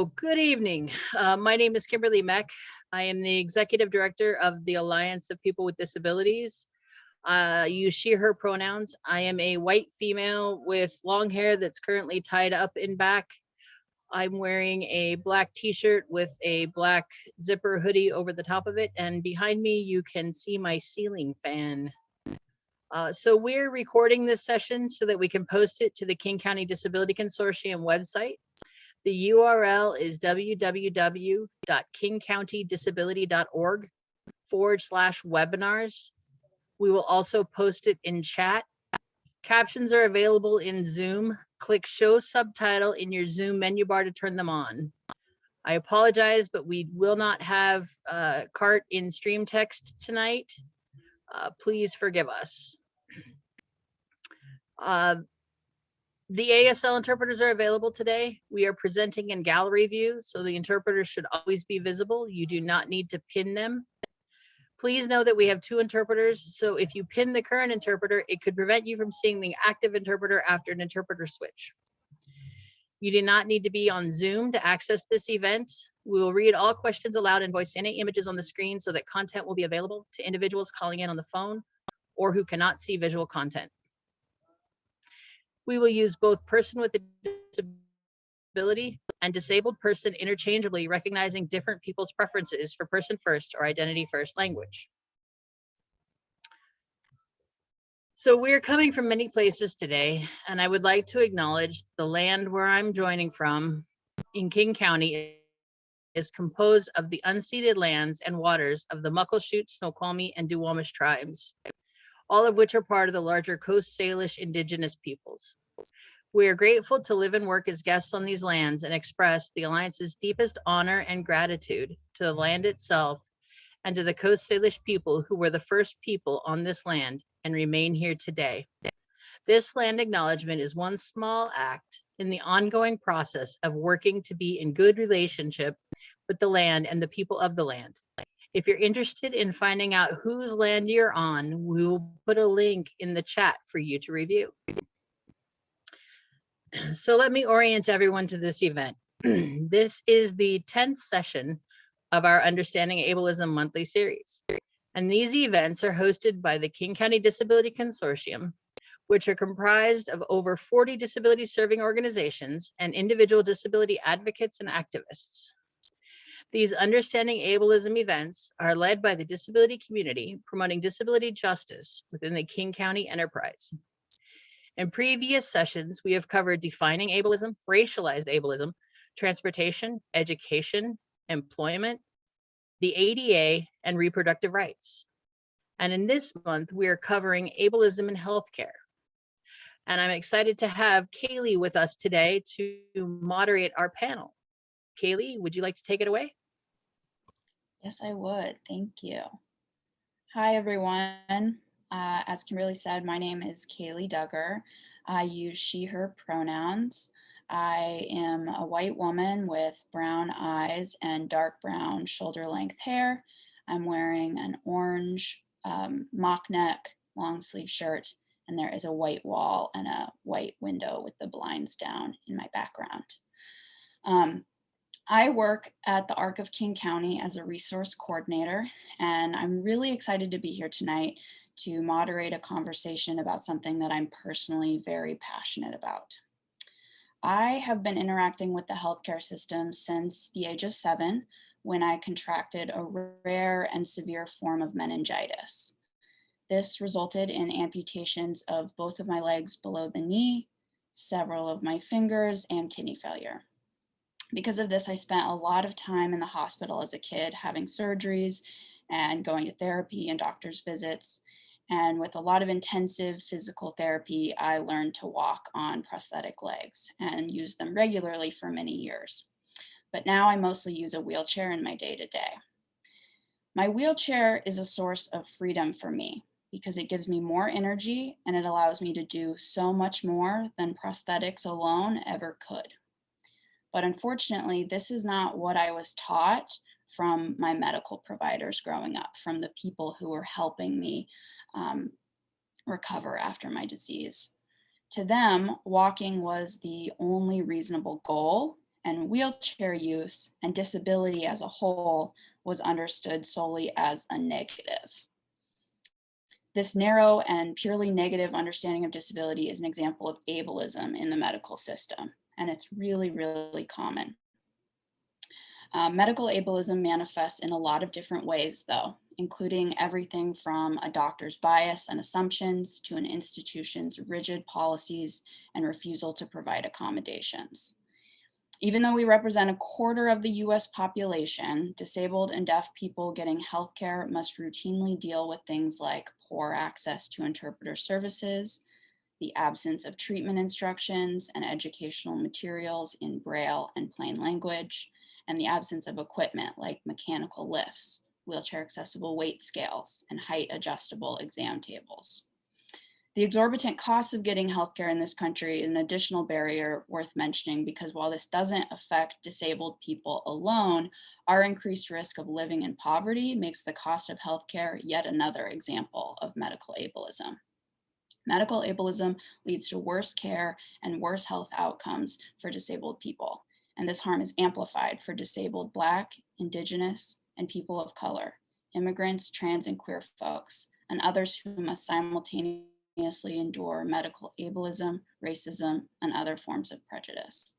Good evening. My name is Kimberly Meck. I am the Executive Director of the Alliance of People with Disabilities. Use she, her pronouns. I am a white female with long hair that's currently tied up in back. I'm wearing a black t-shirt with a black zipper hoodie over the top of it. And behind me, you can see my ceiling fan. So we're recording this session so that we can post it to the King County Disability Consortium website. The URL is www.kingcountydisability.org/webinars. We will also post it in chat. Captions are available in Zoom. Click show subtitle in your Zoom menu bar to turn them on. I apologize, but we will not have CART in stream text tonight. Please forgive us. The ASL interpreters are available today. We are presenting in gallery view, so the interpreters should always be visible. You do not need to pin them. Please know that we have 2 interpreters, so if you pin the current interpreter, it could prevent you from seeing the active interpreter after an interpreter switch. You do not need to be on Zoom to access this event. We will read all questions aloud and voice any images on the screen so that content will be available to individuals calling in on the phone or who cannot see visual content. We will use both person with a disability and disabled person interchangeably, recognizing different people's preferences for person first or identity first language. So we're coming from many places today, and I would like to acknowledge the land where I'm joining from in King County is composed of the unceded lands and waters of the Muckleshoot, Snoqualmie, and Duwamish tribes, all of which are part of the larger Coast Salish indigenous peoples. We are grateful to live and work as guests on these lands and express the Alliance's deepest honor and gratitude to the land itself and to the Coast Salish people who were the first people on this land and remain here today. This land acknowledgement is one small act in the ongoing process of working to be in good relationship with the land and the people of the land. If you're interested in finding out whose land you're on, we will put a link in the chat for you to review. So let me orient everyone to this event. This is the 10th session of our Understanding Ableism monthly series. And these events are hosted by the King County Disability Consortium, which are comprised of over 40 disability serving organizations and individual disability advocates and activists. These Understanding Ableism events are led by the disability community, promoting disability justice within the King County enterprise. In previous sessions, we have covered defining ableism, racialized ableism, transportation, education, employment, the ADA, and reproductive rights. And in this month, we are covering ableism in healthcare. And I'm excited to have Kaylee with us today to moderate our panel. Kaylee, would you like to take it away? Yes, I would. Thank you. Hi, everyone. As Kimberly said, my name is Kaylee Duggar. I use she, her pronouns. I am a white woman with brown eyes and dark brown shoulder length hair. I'm wearing an orange mock neck long sleeve shirt, and there is a white wall and a white window with the blinds down in my background. I work at the ARC of King County as a resource coordinator, and I'm really excited to be here tonight to moderate a conversation about something that I'm personally very passionate about. I have been interacting with the healthcare system since the age of 7, when I contracted a rare and severe form of meningitis. This resulted in amputations of both of my legs below the knee, several of my fingers, and kidney failure. Because of this, I spent a lot of time in the hospital as a kid, having surgeries and going to therapy and doctor's visits. And with a lot of intensive physical therapy, I learned to walk on prosthetic legs and use them regularly for many years. But now I mostly use a wheelchair in my day-to-day. My wheelchair is a source of freedom for me because it gives me more energy and it allows me to do so much more than prosthetics alone ever could. But unfortunately, this is not what I was taught from my medical providers growing up, from the people who were helping me recover after my disease. To them, walking was the only reasonable goal, and wheelchair use and disability as a whole was understood solely as a negative. This narrow and purely negative understanding of disability is an example of ableism in the medical system, and it's really, really common. Medical ableism manifests in a lot of different ways, though, including everything from a doctor's bias and assumptions to an institution's rigid policies and refusal to provide accommodations. Even though we represent a quarter of the US population, disabled and deaf people getting healthcare must routinely deal with things like poor access to interpreter services, the absence of treatment instructions and educational materials in Braille and plain language, and the absence of equipment like mechanical lifts, wheelchair accessible weight scales, and height adjustable exam tables. The exorbitant costs of getting healthcare in this country is an additional barrier worth mentioning, because while this doesn't affect disabled people alone, our increased risk of living in poverty makes the cost of healthcare yet another example of medical ableism. Medical ableism leads to worse care and worse health outcomes for disabled people, and this harm is amplified for disabled Black, Indigenous, and people of color, immigrants, trans, and queer folks, and others who must simultaneously endure medical ableism, racism, and other forms of prejudice.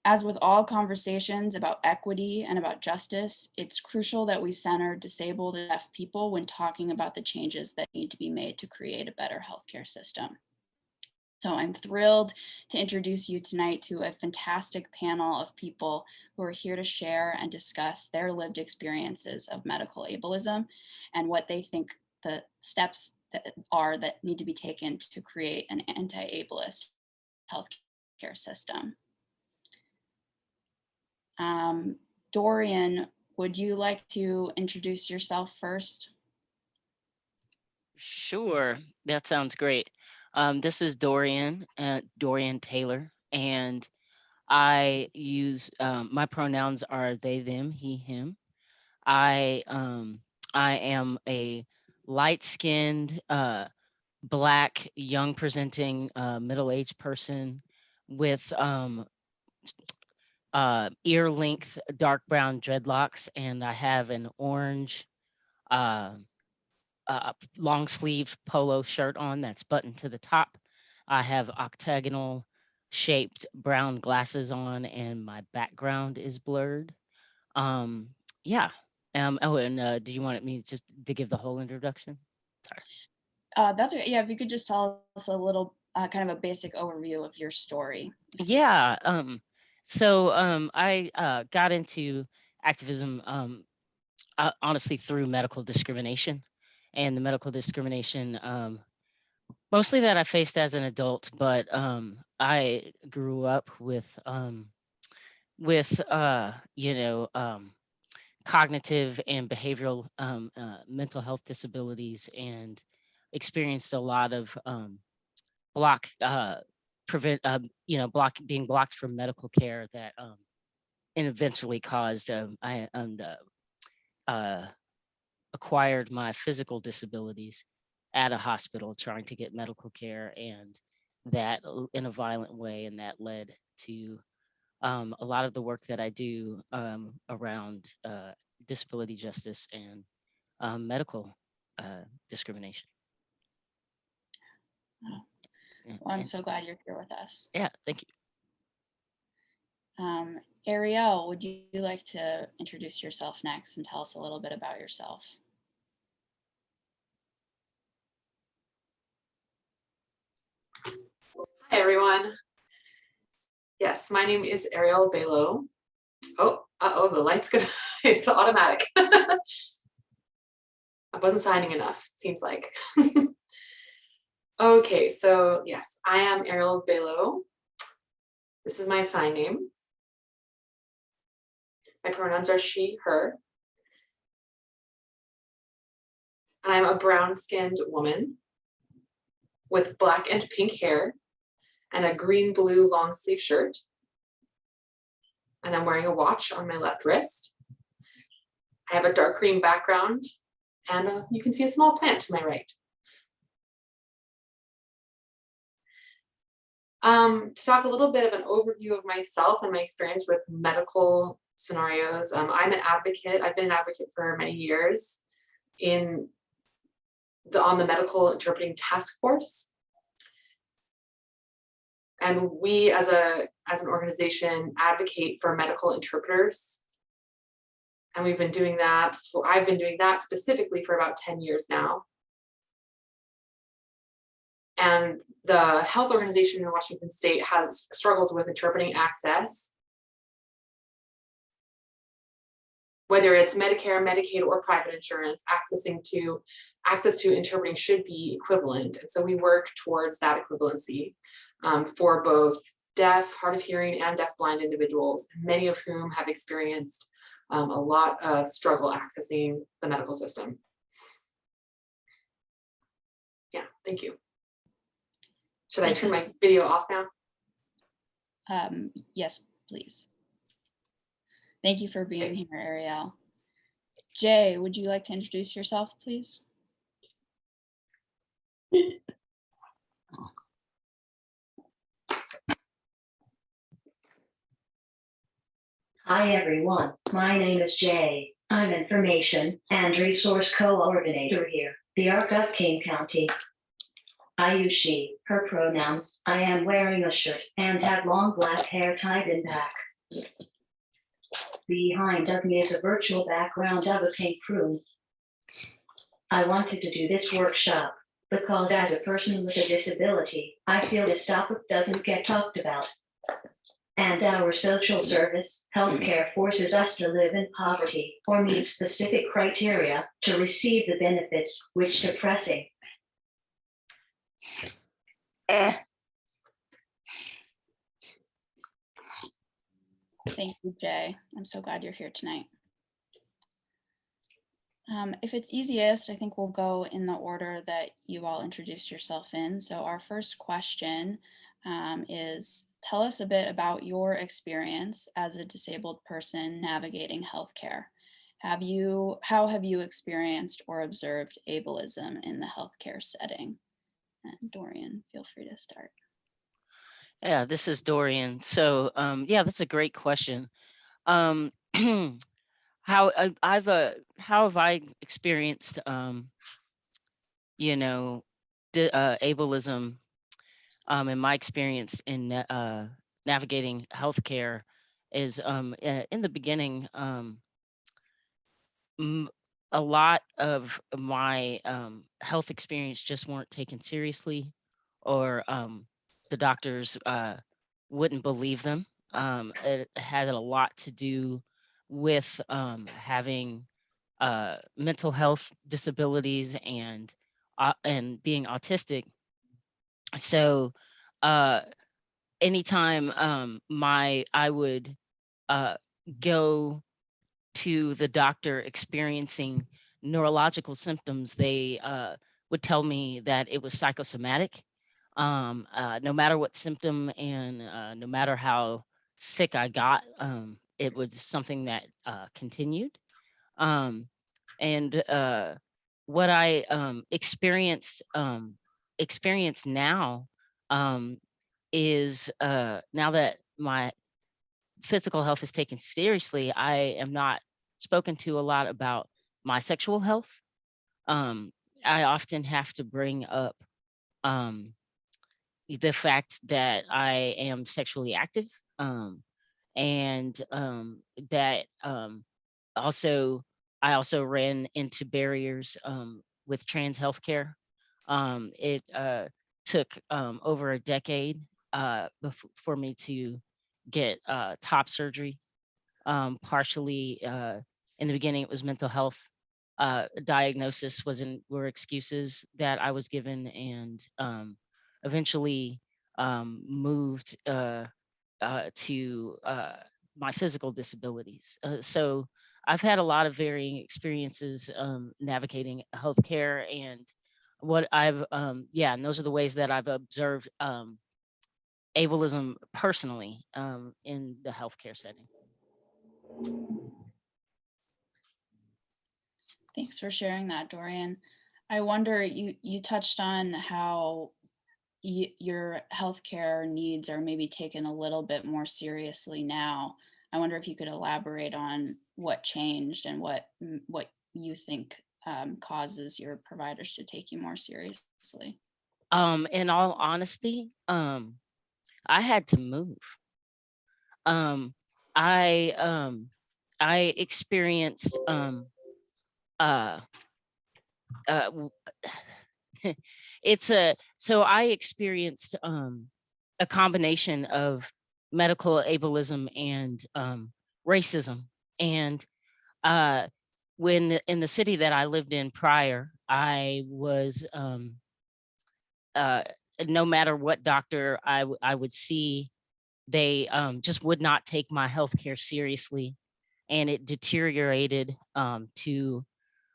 As with all conversations about equity and about justice, it's crucial that we center disabled and deaf people when talking about the changes that need to be made to create a better healthcare system. So I'm thrilled to introduce you tonight to a fantastic panel of people who are here to share and discuss their lived experiences of medical ableism and what they think the steps that need to be taken to create an anti-ableist healthcare system. Dorian, would you like to introduce yourself first? Sure, that sounds great. This is Dorian Taylor, and I use my pronouns are they, them, he, him. I am a light-skinned, Black, young presenting, middle-aged person with ear length dark brown dreadlocks, and I have an orange long sleeve polo shirt on that's buttoned to the top. I have octagonal shaped brown glasses on, and my background is blurred. Yeah. Oh, and do you want me just to give the whole introduction? Sorry. That's okay. Yeah, if you could just tell us a little kind of a basic overview of your story. Yeah. I got into activism honestly through medical discrimination, and the medical discrimination mostly that I faced as an adult, but I grew up with cognitive and behavioral mental health disabilities, and experienced a lot of being blocked from medical care that and eventually caused I acquired my physical disabilities at a hospital trying to get medical care, and that in a violent way, and that led to a lot of the work that I do around disability justice and medical discrimination. Oh. Well, I'm so glad you're here with us. Yeah, thank you. Ariel, would you like to introduce yourself next and tell us a little bit about yourself? Hi, everyone. Yes, my name is Ariel Baylo. Oh, the light's gonna, it's automatic. I wasn't signing enough, seems like. Okay, so yes, I am Ariel Baylo. This is my sign name. My pronouns are she, her. And I'm a brown-skinned woman with black and pink hair and a green-blue long sleeve shirt. And I'm wearing a watch on my left wrist. I have a dark green background, and you can see a small plant to my right. To talk a little bit of an overview of myself and my experience with medical scenarios. I'm an advocate. I've been an advocate for many years on the medical interpreting task force. And we as an organization advocate for medical interpreters. And I've been doing that specifically for about 10 years now. And the health organization in Washington State has struggles with interpreting access, whether it's Medicare, Medicaid, or private insurance. Access to interpreting should be equivalent. And so we work towards that equivalency for both deaf, hard of hearing, and deafblind individuals, many of whom have experienced a lot of struggle accessing the medical system. Yeah, thank you. Should I turn my video off now? Yes, please. Thank you for being here, Ariel. Jay, would you like to introduce yourself, please? Hi everyone, my name is Jay. I'm Information and Resource Coordinator here, the ARC of King County. I use she, her pronoun. I am wearing a shirt and have long black hair tied in back. Behind of me is a virtual background of a pink room. I wanted to do this workshop because as a person with a disability, I feel this topic doesn't get talked about. And our social service, healthcare forces us to live in poverty or meet specific criteria to receive the benefits, which is depressing. Thank you, Jay. I'm so glad you're here tonight. If it's easiest, I think we'll go in the order that you all introduced yourself in. So our first question is, tell us a bit about your experience as a disabled person navigating healthcare. How have you experienced or observed ableism in the healthcare setting? And Dorian, feel free to start. Yeah, this is Dorian. So yeah, that's a great question. How have I experienced ableism in my experience in navigating healthcare is in the beginning, a lot of my health experience just weren't taken seriously, or the doctors wouldn't believe them. It had a lot to do with having mental health disabilities and being autistic. So anytime I would go to the doctor experiencing neurological symptoms, they would tell me that it was psychosomatic. No matter what symptom and no matter how sick I got, it was something that continued. And what I experience now is now that my physical health is taken seriously, I am not spoken to a lot about my sexual health. I often have to bring up the fact that I am sexually active, and that I also ran into barriers with trans healthcare. It took over a decade for me to get top surgery. Partially in the beginning, it was mental health. Diagnosis were excuses that I was given, and eventually moved to my physical disabilities. So I've had a lot of varying experiences navigating healthcare, and what I've and those are the ways that I've observed ableism personally in the healthcare setting. Thanks for sharing that, Dorian. I wonder, you touched on how your healthcare needs are maybe taken a little bit more seriously now. I wonder if you could elaborate on what changed and what you think causes your providers to take you more seriously. In all honesty, I had to move. I experienced uh so I experienced a combination of medical ableism and racism. And in the city that I lived in prior, I was no matter what doctor I would see, they just would not take my healthcare seriously, and it deteriorated to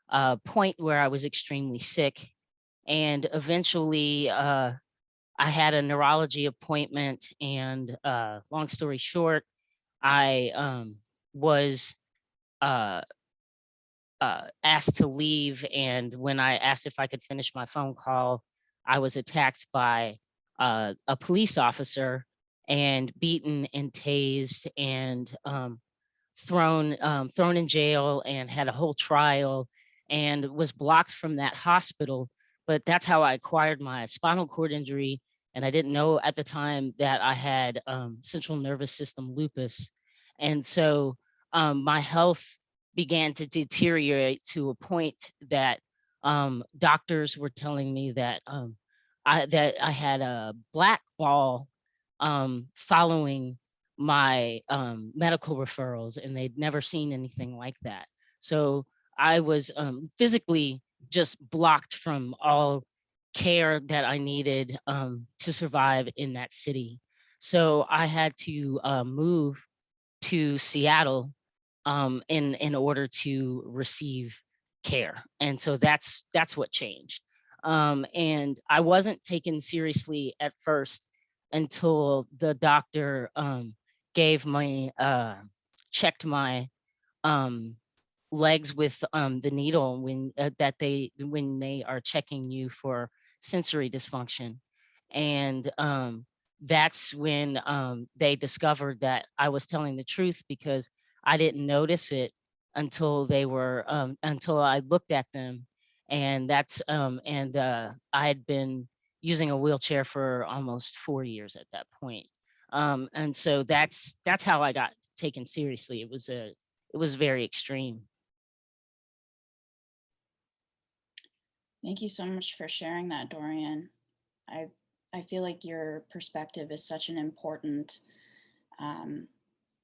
a point where I was extremely sick. And eventually I had a neurology appointment, and long story short, I was asked to leave. And when I asked if I could finish my phone call, I was attacked by a police officer and beaten and tased and thrown in jail, and had a whole trial, and was blocked from that hospital. But that's how I acquired my spinal cord injury. And I didn't know at the time that I had central nervous system lupus. And so my health began to deteriorate to a point that doctors were telling me that I had a black ball following my medical referrals, and they'd never seen anything like that. So I was physically just blocked from all care that I needed to survive in that city. So I had to move to Seattle in order to receive care. And so that's what changed. And I wasn't taken seriously at first until the doctor gave me checked my legs with the needle when when they are checking you for sensory dysfunction. And that's when they discovered that I was telling the truth, because I didn't notice it until they were until I looked at them. And I had been using a wheelchair for almost 4 years at that point. And so that's how I got taken seriously. It was very extreme. Thank you so much for sharing that, Dorian. I feel like your perspective is such an important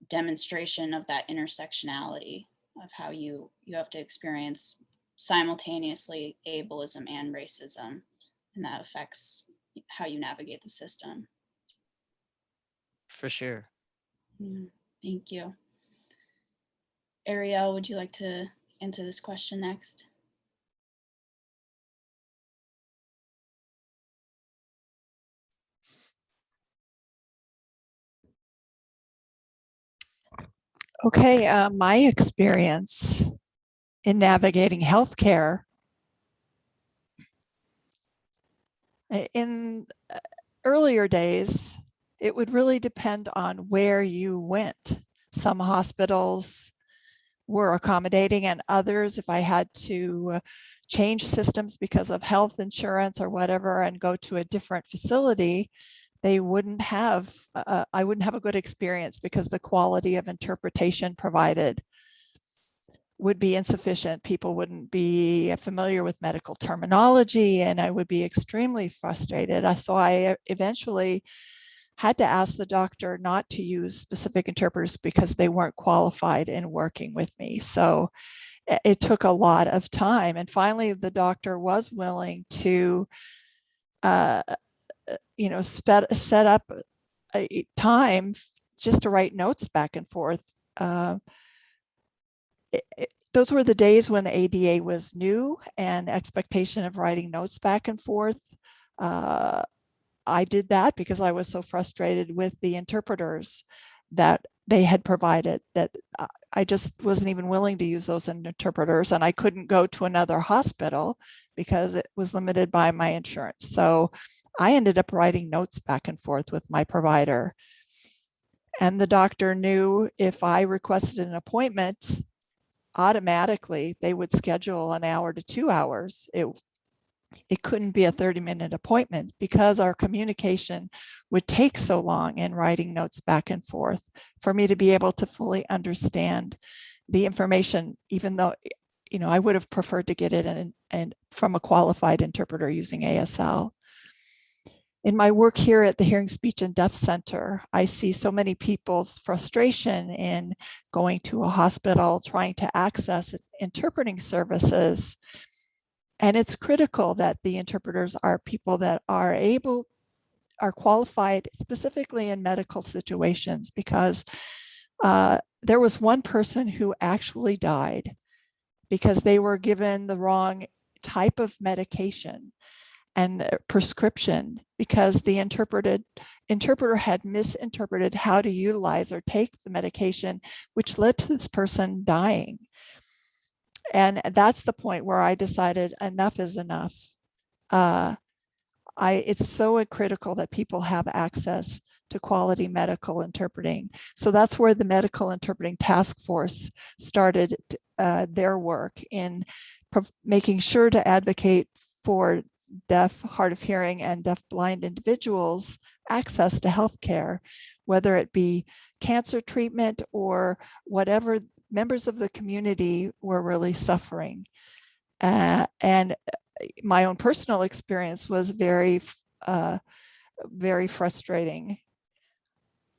demonstration of that intersectionality of how you have to experience simultaneously ableism and racism, and that affects how you navigate the system. For sure. Thank you. Ariel, would you like to answer this question next? Okay, my experience in navigating healthcare in earlier days, it would really depend on where you went. Some hospitals were accommodating, and others, if I had to change systems because of health insurance or whatever and go to a different facility, they wouldn't have, I wouldn't have a good experience because the quality of interpretation provided would be insufficient. People wouldn't be familiar with medical terminology, and I would be extremely frustrated. So I eventually had to ask the doctor not to use specific interpreters because they weren't qualified in working with me. So it took a lot of time. And finally, the doctor was willing to set up a time just to write notes back and forth. Those were the days when the ADA was new and expectation of writing notes back and forth. I did that because I was so frustrated with the interpreters that they had provided that I just wasn't even willing to use those interpreters, and I couldn't go to another hospital because it was limited by my insurance. So I ended up writing notes back and forth with my provider. And the doctor knew if I requested an appointment, automatically they would schedule an hour to 2 hours. It couldn't be a 30-minute appointment because our communication would take so long in writing notes back and forth for me to be able to fully understand the information, even though, you know, I would have preferred to get it and from a qualified interpreter using ASL. In my work here at the Hearing, Speech, and Deaf Center, I see so many people's frustration in going to a hospital, trying to access interpreting services. And it's critical that the interpreters are people that are qualified specifically in medical situations, because there was one person who actually died because they were given the wrong type of medication and prescription because the interpreter had misinterpreted how to utilize or take the medication, which led to this person dying. And that's the point where I decided enough is enough. It's so critical that people have access to quality medical interpreting. So that's where the Medical Interpreting Task Force started their work in making sure to advocate for deaf, hard of hearing, and deaf-blind individuals access to healthcare, whether it be cancer treatment or whatever members of the community were really suffering. And my own personal experience was very, very frustrating.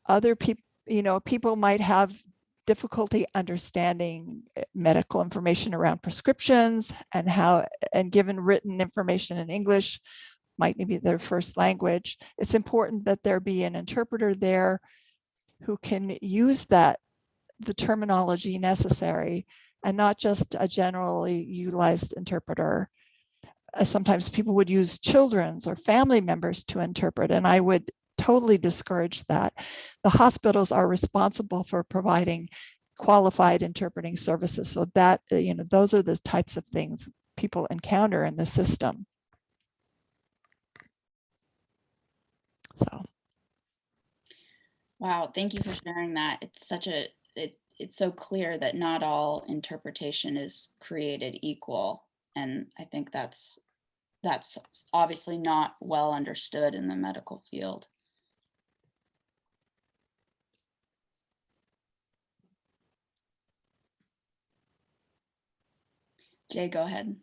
Other people, you know, people might have difficulty understanding medical information around prescriptions and given written information in English might be their first language. It's important that there be an interpreter there who can use the terminology necessary and not just a generally utilized interpreter. Sometimes people would use children's or family members to interpret, and I would totally discourage that. The hospitals are responsible for providing qualified interpreting services, so that, you know, those are the types of things people encounter in the system. So. Wow, thank you for sharing that. It's such a, it's so clear that not all interpretation is created equal. And I think that's obviously not well understood in the medical field. Jay, go ahead.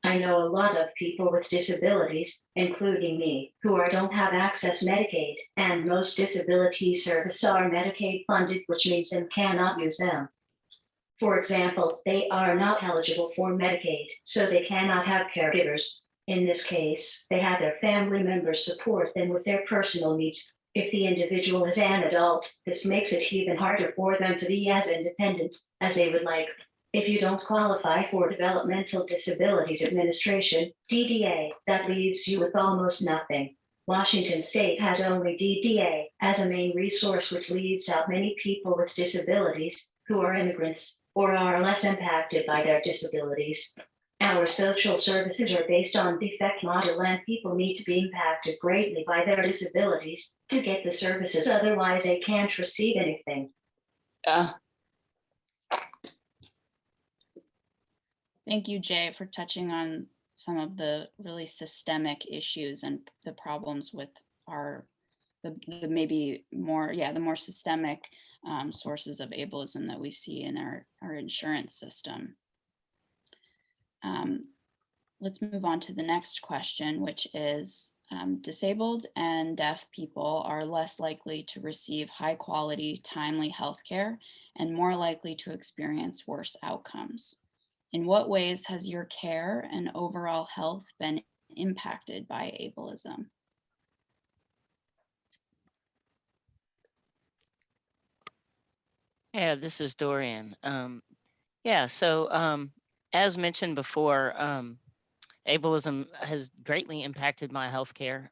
I know a lot of people with disabilities, including me, who don't have access Medicaid, and most disability services are Medicaid funded, which means they cannot use them. For example, they are not eligible for Medicaid, so they cannot have caregivers. In this case, they have their family members support them with their personal needs. If the individual is an adult, this makes it even harder for them to be as independent as they would like. If you don't qualify for Developmental Disabilities Administration, DDA, that leaves you with almost nothing. Washington State has only DDA as a main resource, which leaves out many people with disabilities who are immigrants or are less impacted by their disabilities. Our social services are based on defect model, and people need to be impacted greatly by their disabilities to get the services, otherwise they can't receive anything. Thank you, Jay, for touching on some of the really systemic issues and the problems with the maybe more, the more systemic sources of ableism that we see in our insurance system. Let's move on to the next question, which is, disabled and deaf people are less likely to receive high quality, timely healthcare and more likely to experience worse outcomes. In what ways has your care and overall health been impacted by ableism? Yeah, this is Dorian. So as mentioned before, ableism has greatly impacted my healthcare.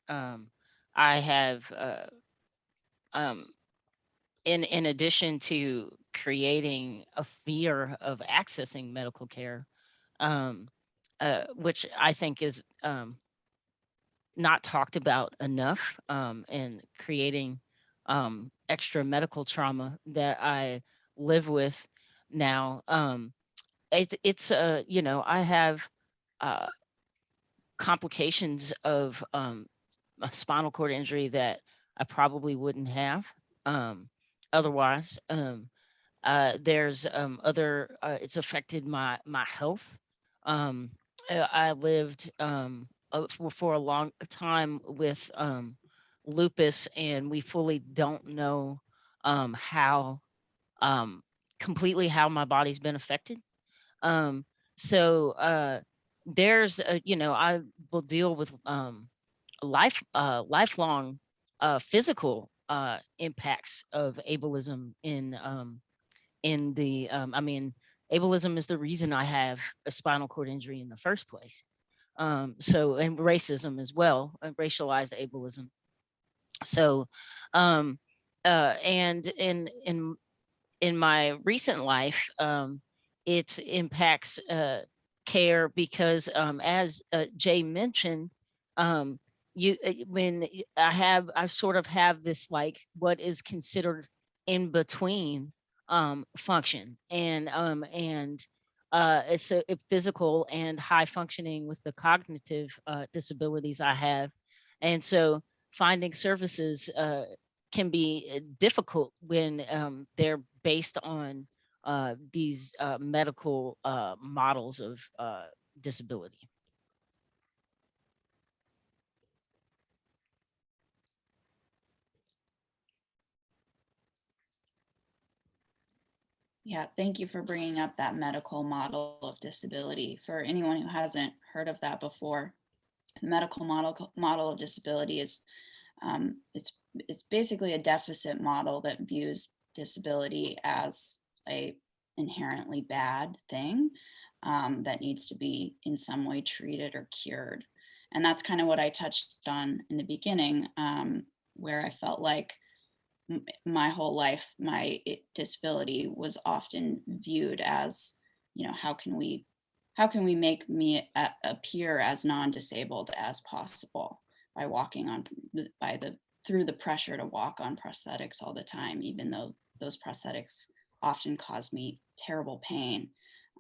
I have, in addition to creating a fear of accessing medical care, which I think is not talked about enough, and creating extra medical trauma that I live with now. It's you know, I have complications of a spinal cord injury that I probably wouldn't have otherwise. There's other, it's affected my health. I lived for a long time with lupus, and we fully don't know how completely how my body's been affected. So there's you know, I will deal with lifelong physical impacts of ableism in the I mean, ableism is the reason I have a spinal cord injury in the first place. So, and racism as well, racialized ableism. So and in my recent life, it impacts care because, as Jay mentioned, I sort of have this, like, what is considered in between function, and it's a physical and high functioning with the cognitive disabilities I have, and so finding services can be difficult when they're based on these medical models of disability. Yeah, thank you for bringing up that medical model of disability. For anyone who hasn't heard of that before, the medical model of disability is it's basically a deficit model that views disability as a inherently bad thing that needs to be in some way treated or cured. And that's kind of what I touched on in the beginning, where I felt like my whole life, my disability was often viewed as, you know, how can we make me appear as non-disabled as possible by walking on through the pressure to walk on prosthetics all the time, even though those prosthetics often cause me terrible pain.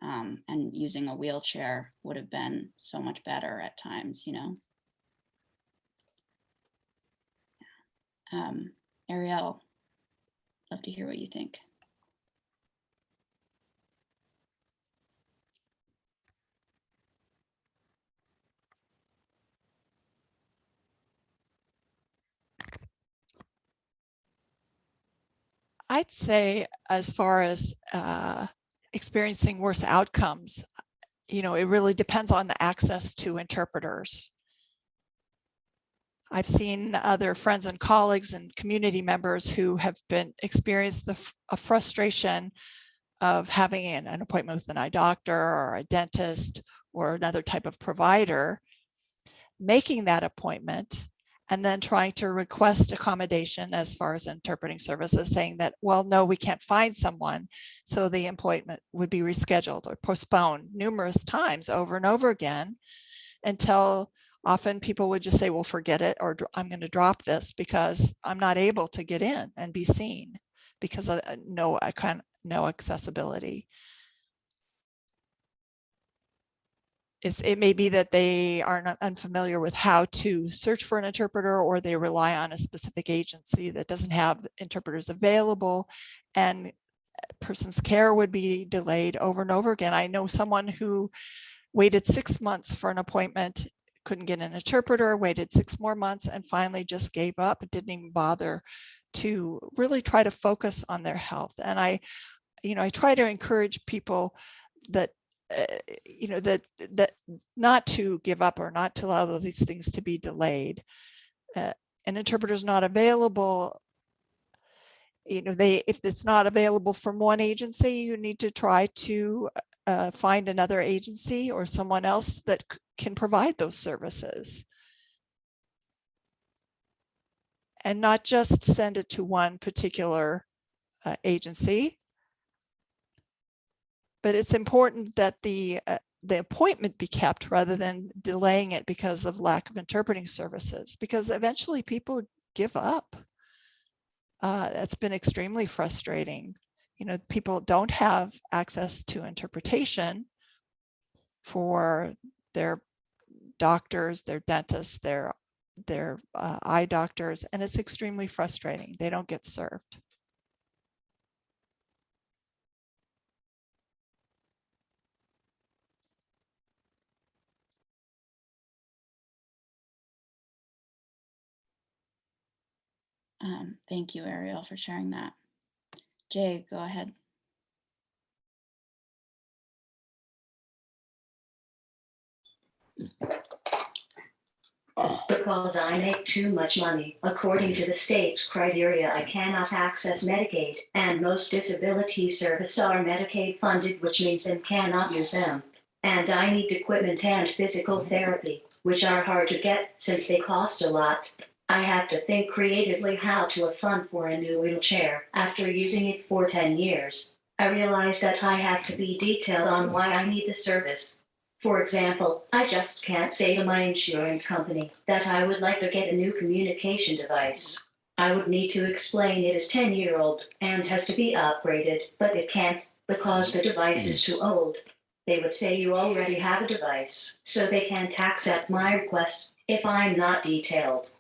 And using a wheelchair would have been so much better at times, you know. Ariel, love to hear what you think. I'd say, as far as experiencing worse outcomes, you know, it really depends on the access to interpreters. I've seen other friends and colleagues and community members who have experienced a frustration of having an appointment with an eye doctor or a dentist or another type of provider, making that appointment, and then trying to request accommodation as far as interpreting services, saying that, well, no, we can't find someone. So the appointment would be rescheduled or postponed numerous times over and over again, until often people would just say, well, forget it, or I'm going to drop this because I'm not able to get in and be seen because of no accessibility. It may be that they are not unfamiliar with how to search for an interpreter, or they rely on a specific agency that doesn't have interpreters available, and a person's care would be delayed over and over again. I know someone who waited 6 months for an appointment, couldn't get an interpreter, waited 6 more months, and finally just gave up, didn't even bother to really try to focus on their health. And I try to encourage people that that not to give up or not to allow these things to be delayed. An interpreter is not available. If it's not available from one agency, you need to try to find another agency or someone else that can provide those services. And not just send it to one particular agency. But it's important that the the appointment be kept rather than delaying it because of lack of interpreting services, because eventually people give up. It's been extremely frustrating. You know, people don't have access to interpretation for their doctors, their dentists, their eye doctors, and it's extremely frustrating. They don't get served. Thank you, Ariel, for sharing that. Jay, go ahead. Because I make too much money. According to the state's criteria, I cannot access Medicaid, and most disability services are Medicaid funded, which means I cannot use them. And I need equipment and physical therapy, which are hard to get since they cost a lot. I have to think creatively how to fund for a new wheelchair. After using it for 10 years, I realized that I have to be detailed on why I need the service. For example, I just can't say to my insurance company that I would like to get a new communication device. I would need to explain it is 10-year-old and has to be upgraded, but it can't because the device is too old. They would say you already have a device, so they can't accept my request if I'm not detailed.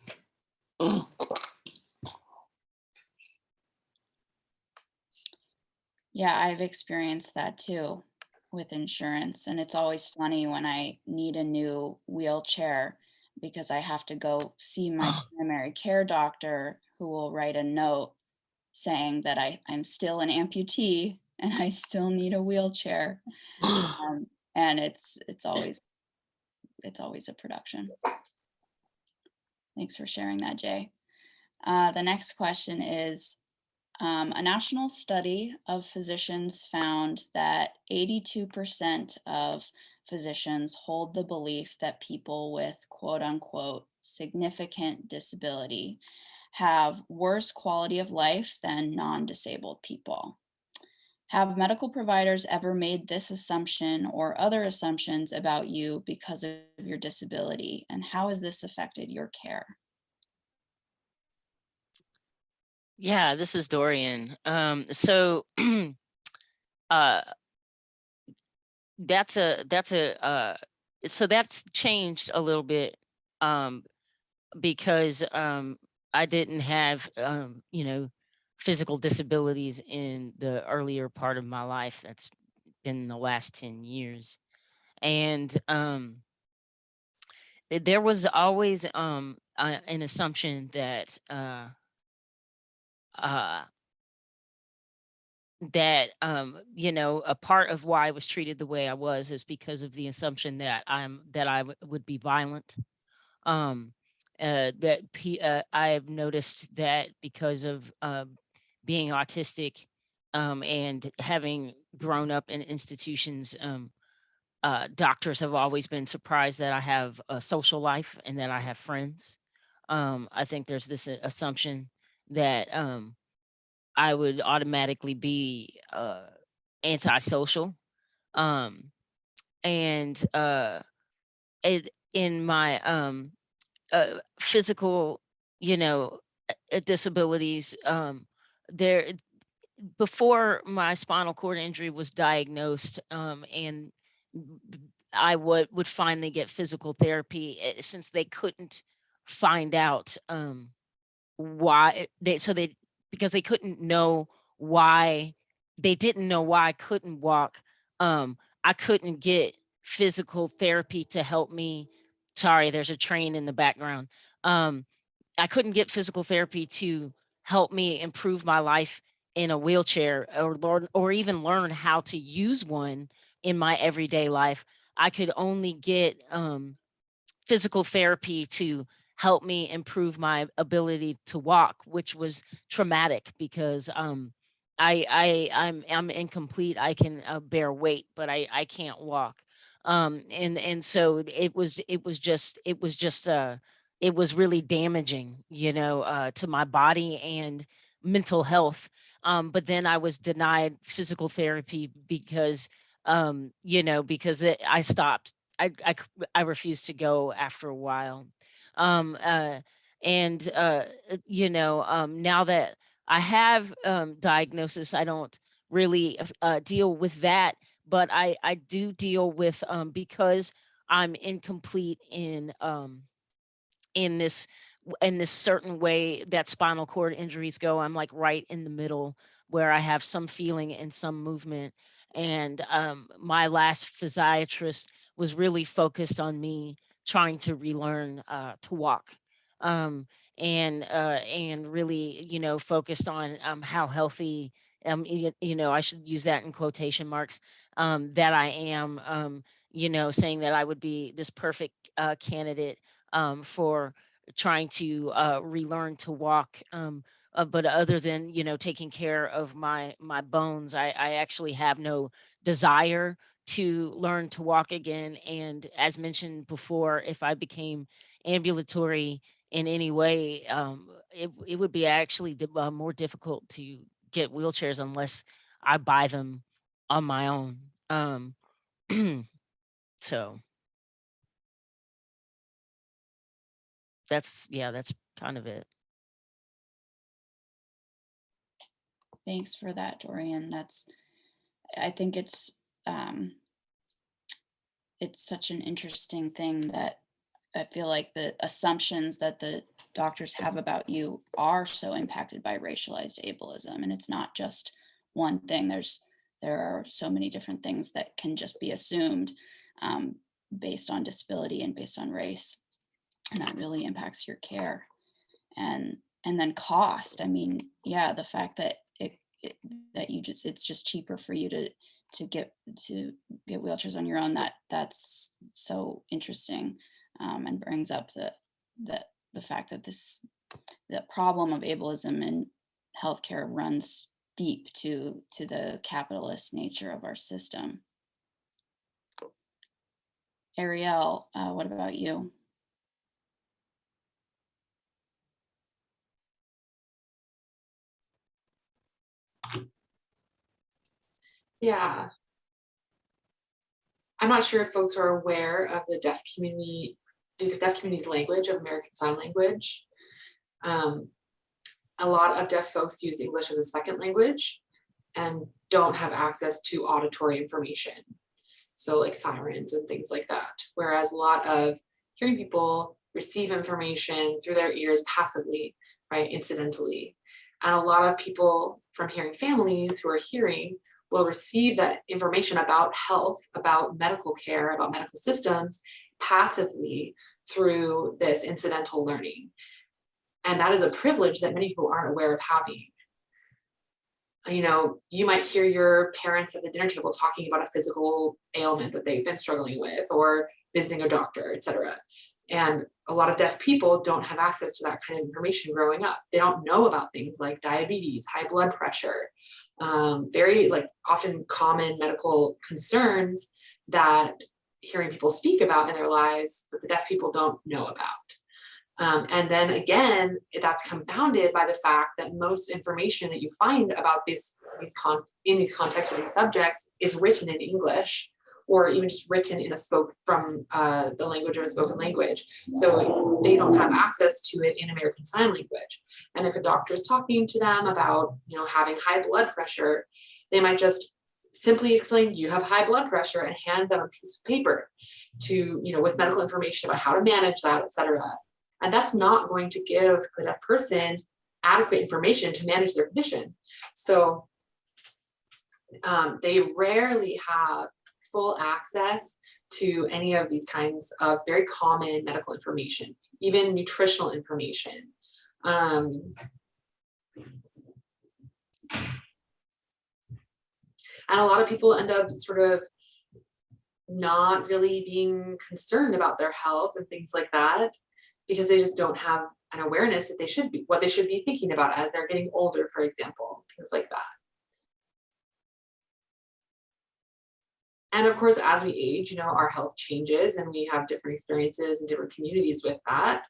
Yeah, I've experienced that too with insurance. And it's always funny when I need a new wheelchair because I have to go see my primary care doctor, who will write a note saying that I'm still an amputee and I still need a wheelchair. And it's always a production. Thanks for sharing that, Jay. The next question is, a national study of physicians found that 82% of physicians hold the belief that people with quote unquote significant disability have worse quality of life than non-disabled people. Have medical providers ever made this assumption or other assumptions about you because of your disability? And how has this affected your care? Yeah, this is Dorian. So that's changed a little bit because I didn't have physical disabilities in the earlier part of my life. That's been the last 10 years. And there was always an assumption that a part of why I was treated the way I was is because of the assumption that I would be violent. I've noticed that because of being autistic and having grown up in institutions, doctors have always been surprised that I have a social life and that I have friends. I think there's this assumption that I would automatically be antisocial. And it in my physical, disabilities, there before my spinal cord injury was diagnosed, and I would finally get physical therapy, since they couldn't find out why because they couldn't know why they didn't know why I couldn't walk. I couldn't get physical therapy to help me. Sorry, there's a train in the background. I couldn't get physical therapy to help me improve my life in a wheelchair, or even learn how to use one in my everyday life. I could only get physical therapy to help me improve my ability to walk, which was traumatic because I'm incomplete. I can bear weight, but I can't walk. And so it was really damaging, to my body and mental health. But then I was denied physical therapy because you know, because I stopped. I refused to go after a while. Um, uh, and, you know, now that I have diagnosis, I don't really deal with that, but I do deal with, because I'm incomplete in this in this certain way that spinal cord injuries go. I'm like right in the middle where I have some feeling and some movement. And my last physiatrist was really focused on me trying to relearn to walk. Um, and really, you know, focused on how healthy, you know, I should use that in quotation marks, that I am, you know, saying that I would be this perfect candidate for trying to relearn to walk. But other than, you know, taking care of my bones, I actually have no desire to learn to walk again. And as mentioned before, if I became ambulatory in any way, it would be actually more difficult to get wheelchairs unless I buy them on my own. So that's kind of it. Thanks for that, Dorian. I think it's such an interesting thing that I feel like the assumptions that the doctors have about you are so impacted by racialized ableism. And it's not just one thing. There are so many different things that can just be assumed based on disability and based on race. And that really impacts your care. And then cost. I mean, yeah, the fact that it's just cheaper for you to get wheelchairs on your own, that's so interesting, and brings up the fact that the problem of ableism in healthcare runs deep to the capitalist nature of our system. Ariel, what about you? Yeah. I'm not sure if folks are aware of the deaf community's language of American Sign Language. A lot of deaf folks use English as a second language and don't have access to auditory information. So like sirens and things like that. Whereas a lot of hearing people receive information through their ears passively, right, incidentally. And a lot of people from hearing families who are hearing will receive that information about health, about medical care, about medical systems passively through this incidental learning. And that is a privilege that many people aren't aware of having. You know, you might hear your parents at the dinner table talking about a physical ailment that they've been struggling with, or visiting a doctor, et cetera. And a lot of deaf people don't have access to that kind of information growing up. They don't know about things like diabetes, high blood pressure, very like often common medical concerns that hearing people speak about in their lives, but the deaf people don't know about. And then again, that's compounded by the fact that most information that you find about in these contexts or these subjects is written in English, or even just written in from the language of a spoken language. So they don't have access to it in American Sign Language. And if a doctor is talking to them about, you know, having high blood pressure, they might just simply explain, you have high blood pressure, and hand them a piece of paper to, you know, with medical information about how to manage that, et cetera. And that's not going to give the deaf person adequate information to manage their condition. So they rarely have full access to any of these kinds of very common medical information, even nutritional information. And a lot of people end up sort of not really being concerned about their health and things like that, because they just don't have an awareness that what they should be thinking about as they're getting older, for example, things like that. And of course, as we age, you know, our health changes and we have different experiences and different communities with that.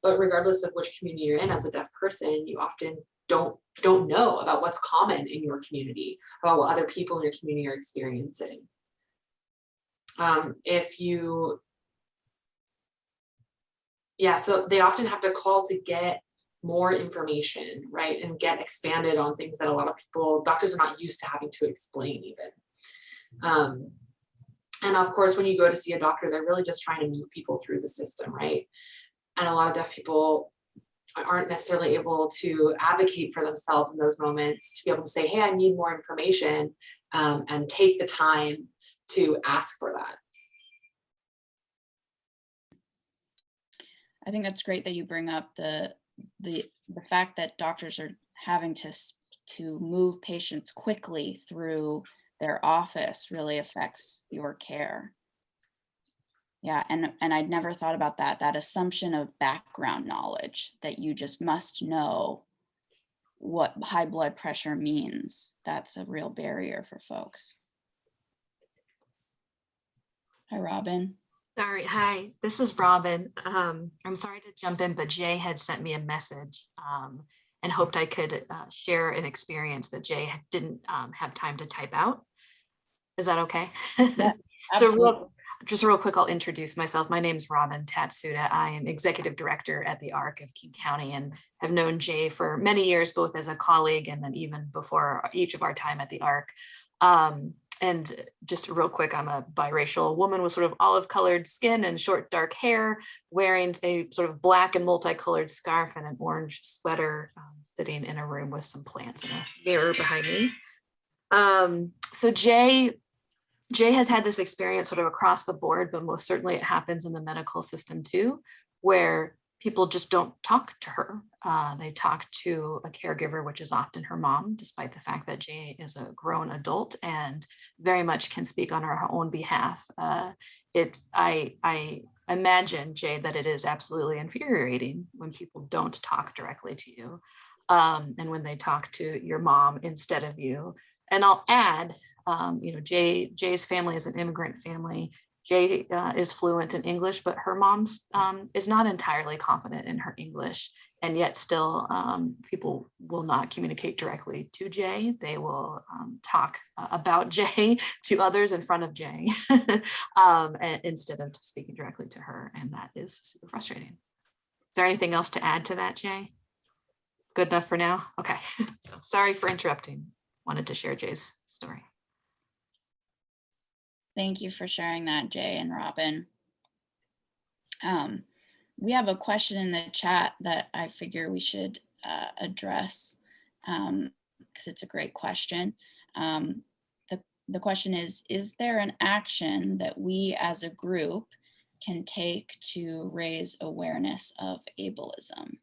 But regardless of which community you're in as a deaf person, you often don't know about what's common in your community, about what other people in your community are experiencing. If you, yeah, so they often have to call to get more information, right? And get expanded on things that a lot of people, doctors are not used to having to explain even. And of course, when you go to see a doctor, they're really just trying to move people through the system, right? And a lot of deaf people aren't necessarily able to advocate for themselves in those moments to be able to say, hey, I need more information, and take the time to ask for that. I think that's great that you bring up the fact that doctors are having to move patients quickly through their office really affects your care. Yeah, and I'd never thought about that assumption of background knowledge, that you just must know what high blood pressure means. That's a real barrier for folks. Hi, Robin. Sorry, hi, this is Robin. I'm sorry to jump in, but Jay had sent me a message and hoped I could share an experience that Jay didn't have time to type out. Is that okay? Yeah, So just real quick, I'll introduce myself. My name is Robin Tatsuda. I am Executive Director at the ARC of King County and have known Jay for many years, both as a colleague and then even before each of our time at the ARC. And just real quick, I'm a biracial woman with sort of olive colored skin and short dark hair, wearing a sort of black and multicolored scarf and an orange sweater, sitting in a room with some plants and a mirror behind me. So Jay has had this experience sort of across the board, but most certainly it happens in the medical system too, where people just don't talk to her. They talk to a caregiver, which is often her mom, despite the fact that Jay is a grown adult and very much can speak on her own behalf. I imagine, Jay, that it is absolutely infuriating when people don't talk directly to you, and when they talk to your mom instead of you. And I'll add, Jay's family is an immigrant family. Jay is fluent in English, but her mom is not entirely competent in her English. And yet still, people will not communicate directly to Jay. They will talk about Jay to others in front of Jay instead of just speaking directly to her. And that is super frustrating. Is there anything else to add to that, Jay? Good enough for now? Okay, so sorry for interrupting. Wanted to share Jay's story. Thank you for sharing that, Jay and Robin. We have a question in the chat that I figure we should address because it's a great question. The question is there an action that we as a group can take to raise awareness of ableism?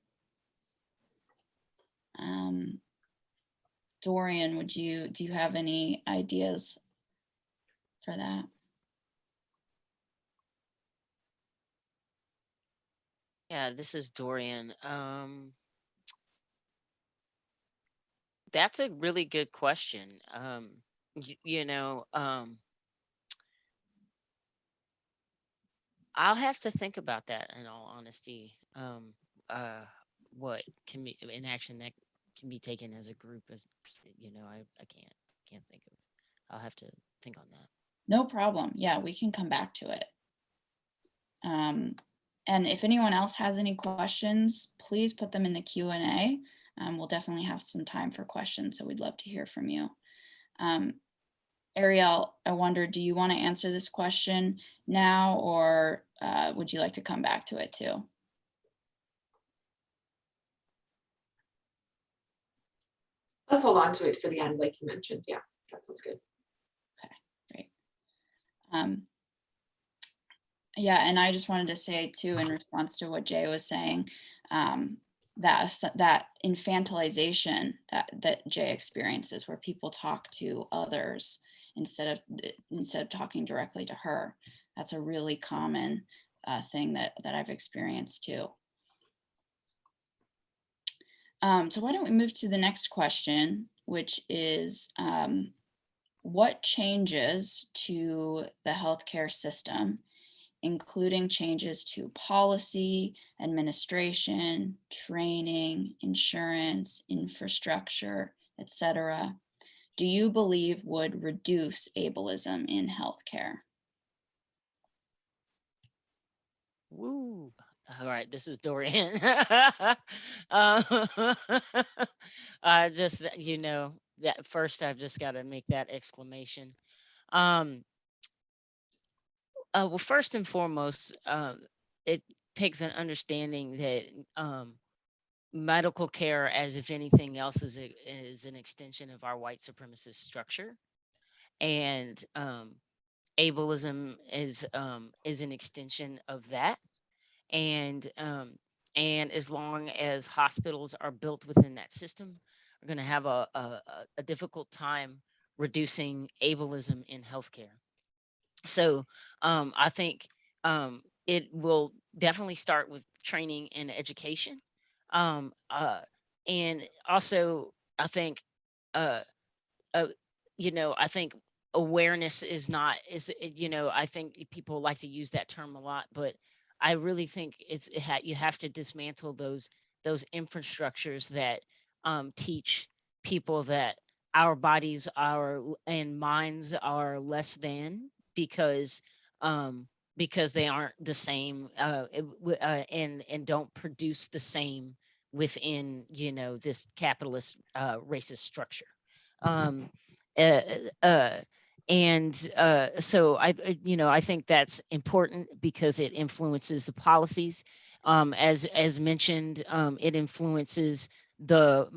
Dorian, do you have any ideas for that? Yeah, this is Dorian. That's a really good question. I'll have to think about that in all honesty. What can be an action that can be taken as a group, as I can't think of. I'll have to think on that. No problem. Yeah, we can come back to it. And if anyone else has any questions, please put them in the Q&A. We'll definitely have some time for questions, so we'd love to hear from you. Ariel, I wonder, do you want to answer this question now, or would you like to come back to it too? Let's hold on to it for the end, like you mentioned. Yeah, that sounds good. Okay, great. Yeah, and I just wanted to say too, in response to what Jay was saying, that infantilization that Jay experiences, where people talk to others instead of talking directly to her, that's a really common thing that I've experienced too. So why don't we move to the next question, which is what changes to the healthcare system, including changes to policy, administration, training, insurance, infrastructure, etc., do you believe would reduce ableism in healthcare? Woo. All right, this is Dorian. uh, just, that first I've just got to make that exclamation. Well, first and foremost, it takes an understanding that medical care, as if anything else, is an extension of our white supremacist structure, and ableism is an extension of that. And as long as hospitals are built within that system, we're going to have a difficult time reducing ableism in healthcare. So I think it will definitely start with training and education. And also, I think, uh, I think awareness is not, I think people like to use that term a lot, but I really think you have to dismantle those infrastructures that teach people that our bodies and minds are less than because they aren't the same, and don't produce the same within this capitalist racist structure. um uh, uh, so I think that's important because it influences the policies. As mentioned, it influences the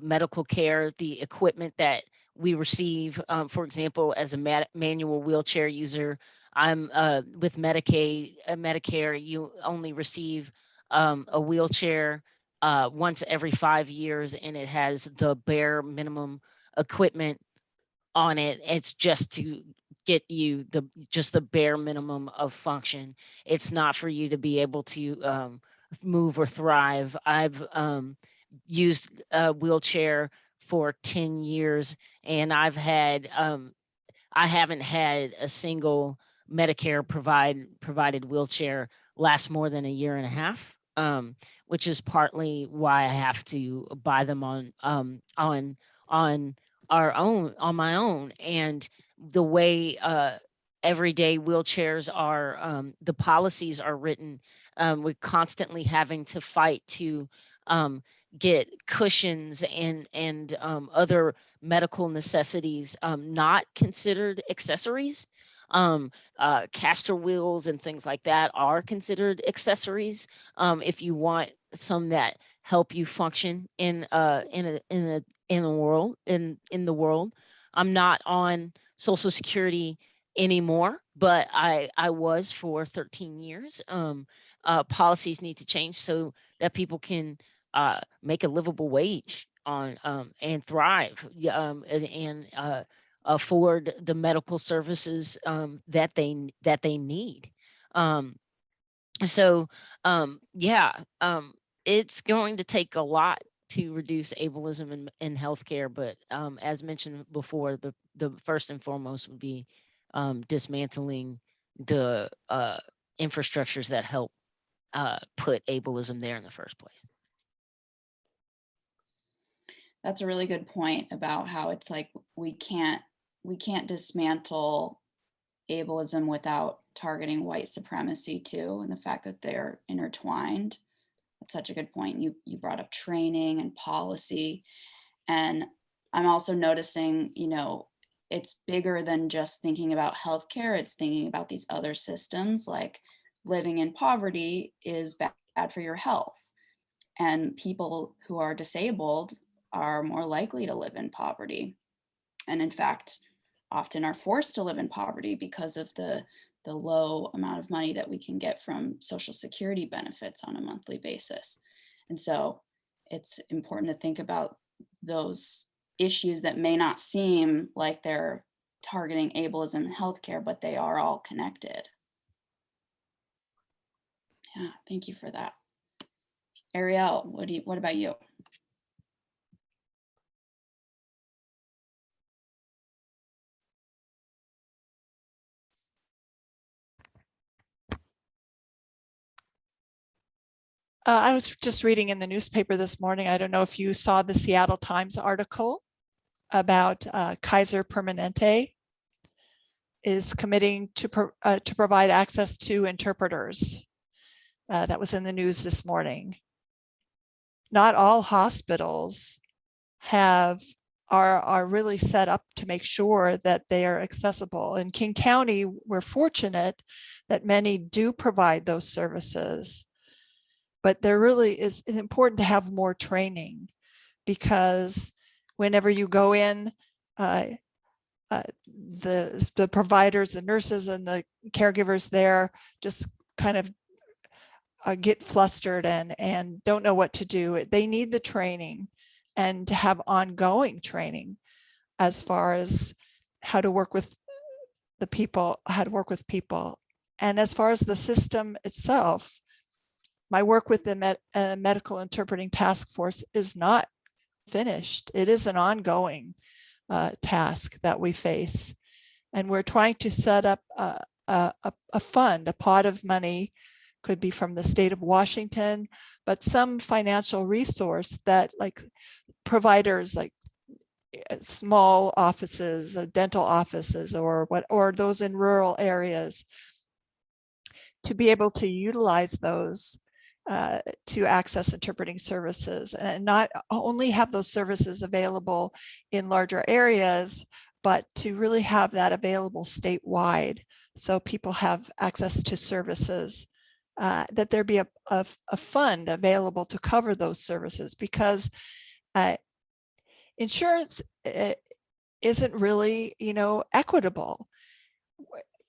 medical care, the equipment that we receive. For example, as a manual wheelchair user, I'm with Medicaid, Medicare, you only receive a wheelchair once every 5 years, and it has the bare minimum equipment on it. It's just to get you the bare minimum of function. It's not for you to be able to move or thrive. I've used a wheelchair for 10 years, and I haven't had a single Medicare provided wheelchair last more than a year and a half, which is partly why I have to buy them on my own. And the way everyday wheelchairs are, the policies are written, we're constantly having to fight to get cushions and other medical necessities not considered accessories. Caster wheels and things like that are considered accessories if you want some that help you function in the world. I'm not on Social Security anymore, but I was for 13 years. Policies need to change so that people can make a livable wage on and thrive, and afford the medical services that they need. So yeah, it's going to take a lot to reduce ableism in healthcare, but as mentioned before, the first and foremost would be dismantling the infrastructures that help put ableism there in the first place. That's a really good point about how it's like we can't dismantle ableism without targeting white supremacy too, and the fact that they're intertwined. That's such a good point. You brought up training and policy, and I'm also noticing, it's bigger than just thinking about healthcare. It's thinking about these other systems, like living in poverty is bad for your health, and people who are disabled are more likely to live in poverty, and in fact often are forced to live in poverty because of the low amount of money that we can get from Social Security benefits on a monthly basis. And so it's important to think about those issues that may not seem like they're targeting ableism in healthcare, but they are all connected. Yeah, thank you for that. Ariel, what about you? I was just reading in the newspaper this morning. I don't know if you saw the Seattle Times article about Kaiser Permanente. is committing to provide access to interpreters. That was in the news this morning. Not all hospitals are really set up to make sure that they are accessible. In King County, we're fortunate that many do provide those services, but there really is important to have more training, because whenever you go in, the providers, the nurses, and the caregivers there just kind of get flustered and don't know what to do. They need the training and to have ongoing training as far as how to work with the people, And as far as the system itself, my work with the medical interpreting task force is not finished. It is an ongoing task that we face. And we're trying to set up a fund, a pot of money, could be from the state of Washington, but some financial resource that, like, providers like small offices, dental offices, or those in rural areas, to be able to utilize those to access interpreting services, and not only have those services available in larger areas, but to really have that available statewide, so people have access to services, that there be a fund available to cover those services, because insurance isn't really, equitable.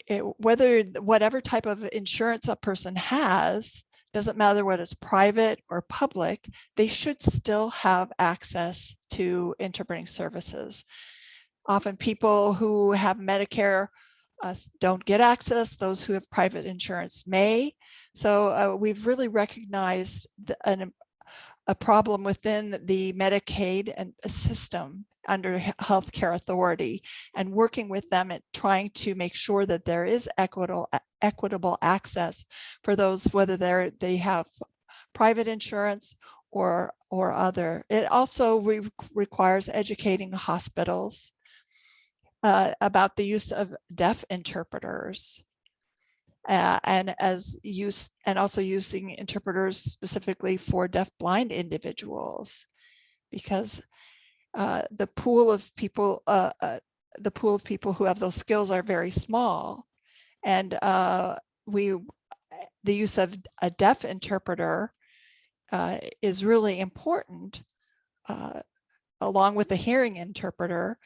Whatever type of insurance a person has, doesn't matter whether it's private or public, they should still have access to interpreting services. Often people who have Medicare don't get access. Those who have private insurance may. So we've really recognized a problem within the Medicaid and system under Healthcare Authority, and working with them at trying to make sure that there is equitable access for those, whether they have private insurance or other. It also requires educating hospitals about the use of deaf interpreters, and also using interpreters specifically for deaf-blind individuals, because the pool of people who have those skills are very small, and the use of a deaf interpreter is really important, along with the hearing interpreter,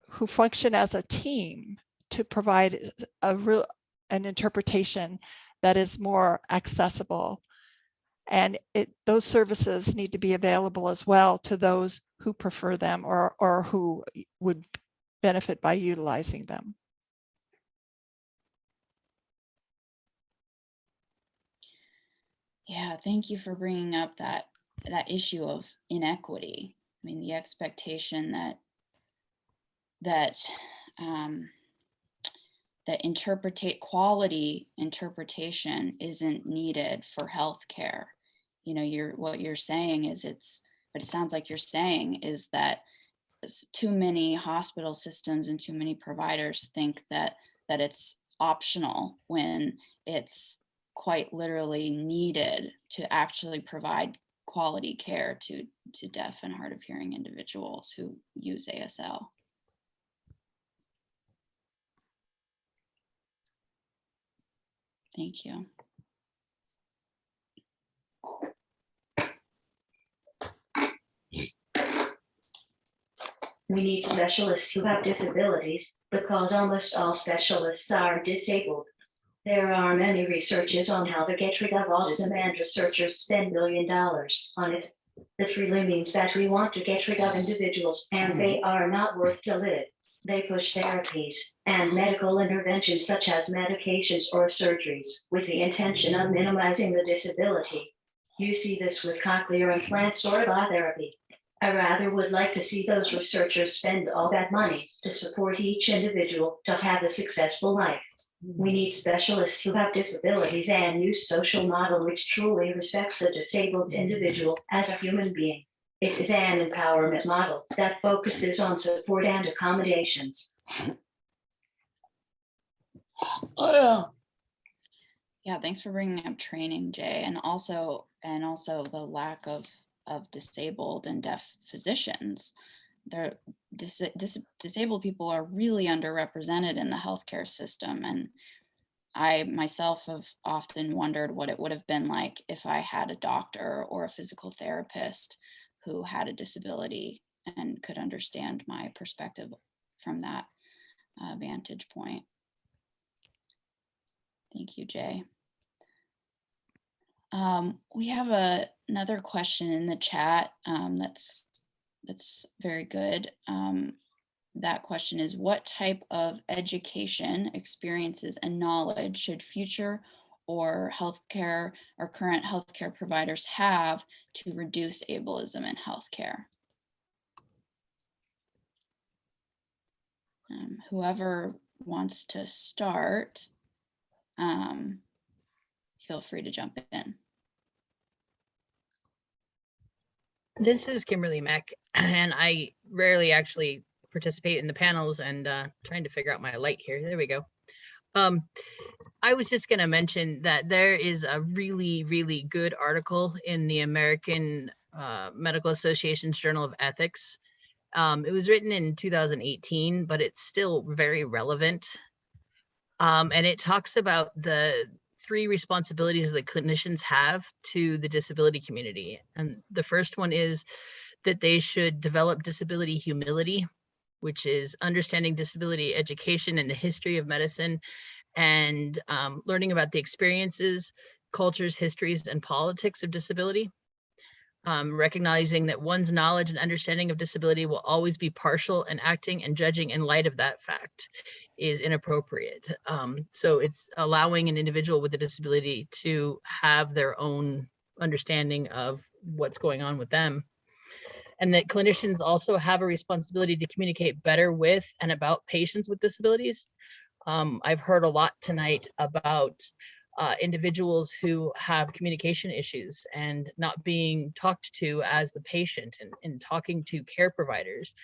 who function as a team to provide an interpretation that is more accessible. And those services need to be available as well to those who prefer them or who would benefit by utilizing them. Yeah, thank you for bringing up that issue of inequity. I mean, the expectation that quality interpretation isn't needed for healthcare. What you're saying is what it sounds like you're saying is that too many hospital systems and too many providers think that it's optional, when it's quite literally needed to actually provide quality care to deaf and hard of hearing individuals who use ASL. Thank you. We need specialists who have disabilities, because almost all specialists are disabled. There are many researches on how to get rid of autism, and researchers spend $1 million on it. This really means that we want to get rid of individuals, and they are not worth to live. They push therapies and medical interventions such as medications or surgeries with the intention of minimizing the disability. You see this with cochlear implants or biotherapy. I rather would like to see those researchers spend all that money to support each individual to have a successful life. We need specialists who have disabilities and use social model which truly respects the disabled individual as a human being. It is an empowerment model that focuses on support and accommodations. Yeah, thanks for bringing up training, Jay, and also the lack of disabled and deaf physicians. Disabled people are really underrepresented in the healthcare system, and I myself have often wondered what it would have been like if I had a doctor or a physical therapist who had a disability and could understand my perspective from that vantage point. Thank you, Jay. We have another question in the chat that's very good. That question is, what type of education, experiences, and knowledge should future or healthcare or current healthcare providers have to reduce ableism in healthcare? Whoever wants to start, feel free to jump in. This is Kimberly Mack, and I rarely actually participate in the panels, and trying to figure out my light here. There we go. I was just going to mention that there is a really, really good article in the American Medical Association's Journal of Ethics. It was written in 2018, but it's still very relevant. And it talks about the 3 responsibilities that clinicians have to the disability community. And the first one is that they should develop disability humility, which is understanding disability education and the history of medicine, and learning about the experiences, cultures, histories, and politics of disability. Recognizing that one's knowledge and understanding of disability will always be partial, and acting and judging in light of that fact is inappropriate. So it's allowing an individual with a disability to have their own understanding of what's going on with them. And that clinicians also have a responsibility to communicate better with and about patients with disabilities. I've heard a lot tonight about individuals who have communication issues and not being talked to as the patient, and talking to care providers.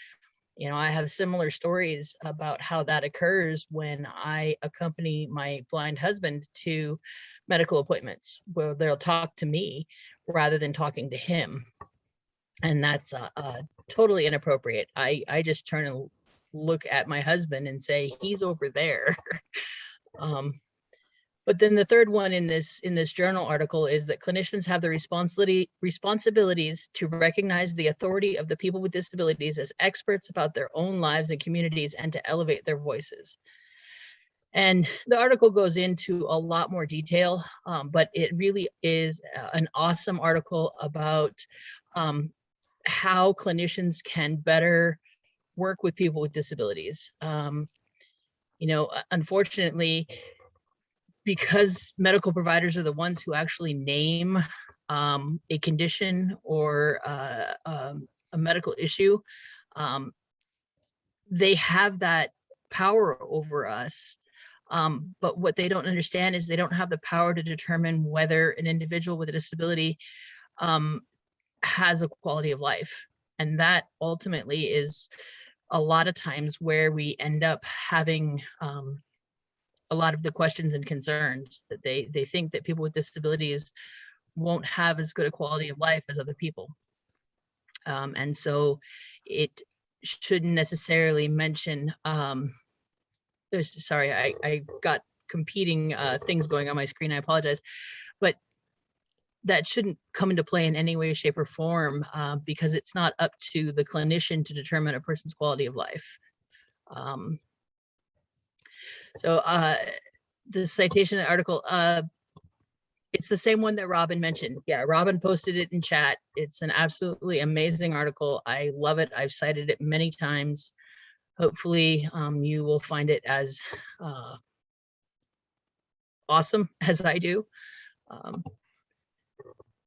You know, I have similar stories about how that occurs when I accompany my blind husband to medical appointments, where they'll talk to me rather than talking to him. And that's totally inappropriate. I just turn and look at my husband and say, he's over there. But then the third one in this journal article is that clinicians have the responsibilities to recognize the authority of the people with disabilities as experts about their own lives and communities, and to elevate their voices. And the article goes into a lot more detail, but it really is an awesome article about how clinicians can better work with people with disabilities. You know, unfortunately, because medical providers are the ones who actually name a condition or a medical issue, they have that power over us. But what they don't understand is they don't have the power to determine whether an individual with a disability has a quality of life. And that ultimately is a lot of times where we end up having a lot of the questions and concerns, that they think that people with disabilities won't have as good a quality of life as other people. And so it shouldn't necessarily mention, sorry, I got competing things going on my screen, I apologize, but that shouldn't come into play in any way, shape, or form, because it's not up to the clinician to determine a person's quality of life. So the citation article, it's the same one that Robin mentioned. Yeah, Robin posted it in chat. It's an absolutely amazing article. I love it. I've cited it many times. Hopefully you will find it as awesome as I do.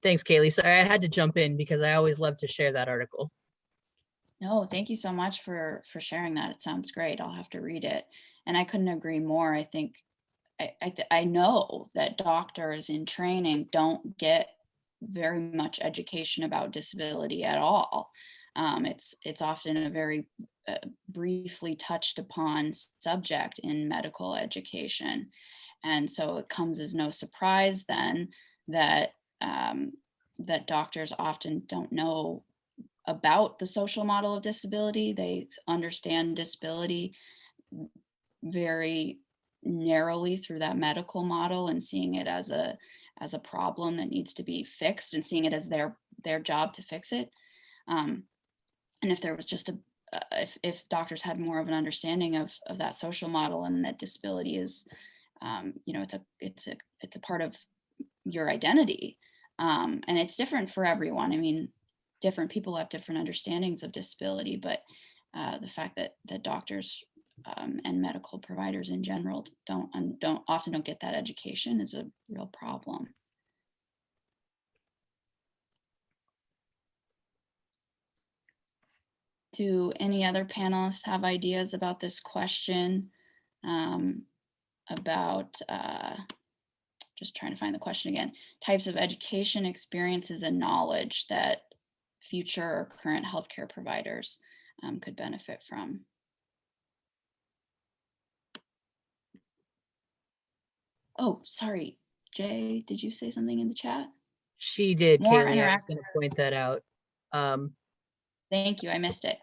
Thanks, Kaylee. Sorry, I had to jump in because I always love to share that article. No, thank you so much for sharing that. It sounds great. I'll have to read it. And I couldn't agree more. I think I know that doctors in training don't get very much education about disability at all. It's often a very briefly touched upon subject in medical education. And so it comes as no surprise then that that doctors often don't know about the social model of disability. They understand disability very narrowly through that medical model and seeing it as a problem that needs to be fixed and seeing it as their job to fix it. And if there was just if doctors had more of an understanding of that social model and that disability is, you know, it's a part of your identity, and it's different for everyone. I mean, different people have different understandings of disability, but the fact that doctors and medical providers in general often don't get that education is a real problem. Do any other panelists have ideas about this question? About, just trying to find the question again, types of education, experiences, and knowledge that future or current healthcare providers could benefit from. Oh, sorry, Jay, did you say something in the chat? She did, More Kaylee. I was going to point that out. Thank you, I missed it.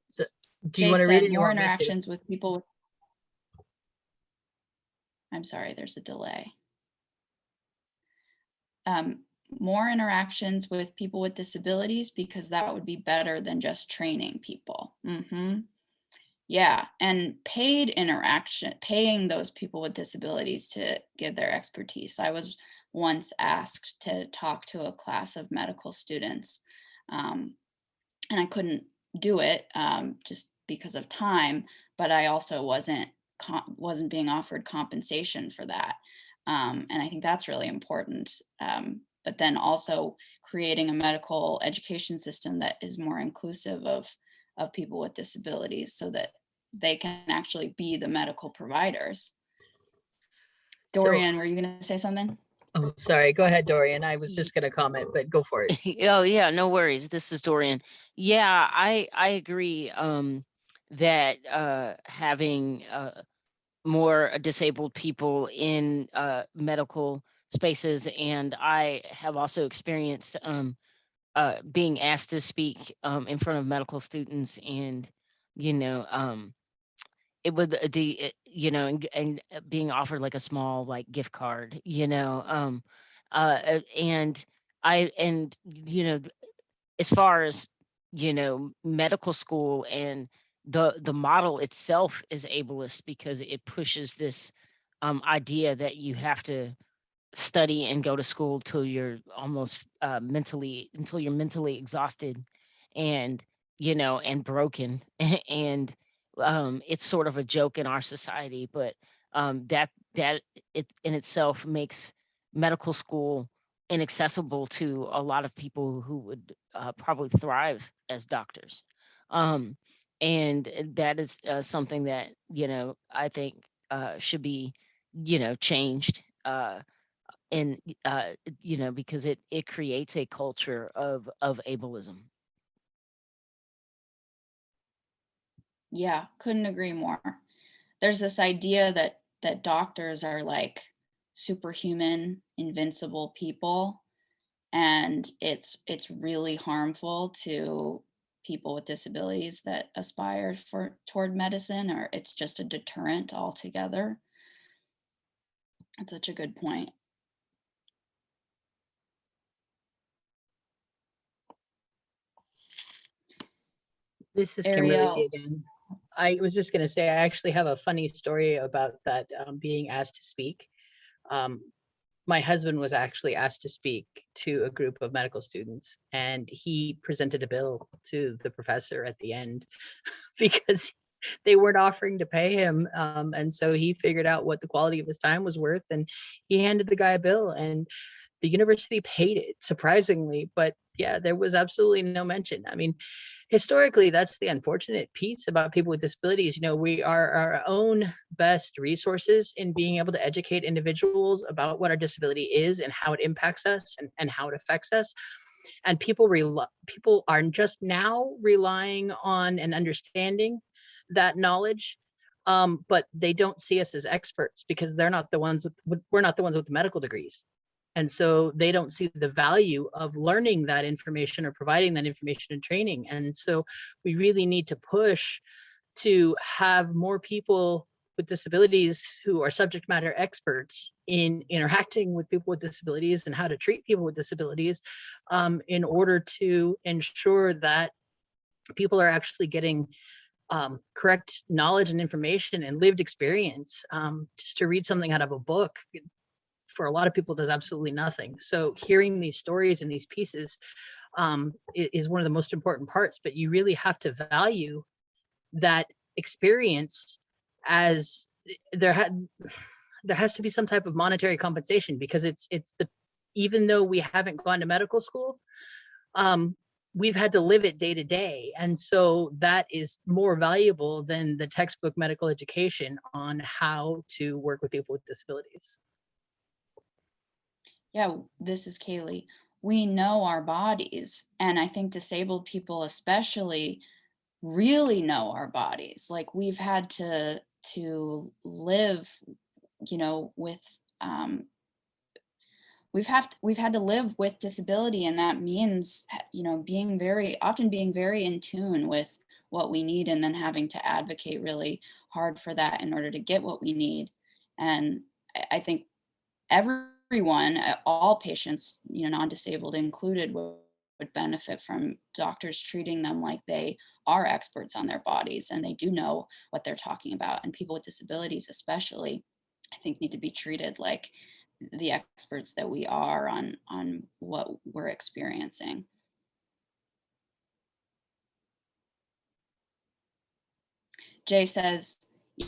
So, do you want to read it? More interactions with people with, I'm sorry, there's a delay. More interactions with people with disabilities, because that would be better than just training people. Yeah, and paid interaction, paying those people with disabilities to give their expertise. I was once asked to talk to a class of medical students, and I couldn't do it just because of time, but I also wasn't being offered compensation for that. And I think that's really important. But then also creating a medical education system that is more inclusive of people with disabilities so that they can actually be the medical providers. Dorian, were you going to say something? Oh, sorry. Go ahead, Dorian. I was just going to comment, but go for it. Oh, yeah, no worries. This is Dorian. Yeah, I agree that having more disabled people in medical spaces, and I have also experienced being asked to speak in front of medical students, and you know, it would you know, and being offered like a small like gift card, you know, and you know, as far as you know, medical school and the model itself is ableist because it pushes this idea that you have to study and go to school till you're almost mentally exhausted and you know and broken and it's sort of a joke in our society, but that it in itself makes medical school inaccessible to a lot of people who would probably thrive as doctors, and that is something that you know I think should be you know changed, and you know because it creates a culture of ableism. Yeah, couldn't agree more. There's this idea that doctors are like superhuman, invincible people, and it's really harmful to people with disabilities that aspire toward medicine, or it's just a deterrent altogether. That's such a good point. This is Ariel. Kimberly again. I was just going to say, I actually have a funny story about that being asked to speak. My husband was actually asked to speak to a group of medical students, and he presented a bill to the professor at the end because they weren't offering to pay him. And so he figured out what the quality of his time was worth, and he handed the guy a bill, and the university paid it, surprisingly. But yeah, there was absolutely no mention. I mean, historically, that's the unfortunate piece about people with disabilities. You know, we are our own best resources in being able to educate individuals about what our disability is and how it impacts us and how it affects us. And people are just now relying on and understanding that knowledge, but they don't see us as experts because we're not the ones with the medical degrees. And so they don't see the value of learning that information or providing that information and training. And so we really need to push to have more people with disabilities who are subject matter experts in interacting with people with disabilities and how to treat people with disabilities, in order to ensure that people are actually getting correct knowledge and information and lived experience. Just to read something out of a book, for a lot of people, does absolutely nothing. So hearing these stories and these pieces is one of the most important parts, but you really have to value that experience, as there has to be some type of monetary compensation, because even though we haven't gone to medical school, we've had to live it day to day. And so that is more valuable than the textbook medical education on how to work with people with disabilities. Yeah, this is Kaylee. We know our bodies, and I think disabled people especially really know our bodies. Like, we've had to live, with we've had to live with disability, and that means being very in tune with what we need, and then having to advocate really hard for that in order to get what we need. And I think everyone, all patients, non-disabled included, would benefit from doctors treating them like they are experts on their bodies and they do know what they're talking about. And people with disabilities especially, I think, need to be treated like the experts that we are on what we're experiencing. Jay says,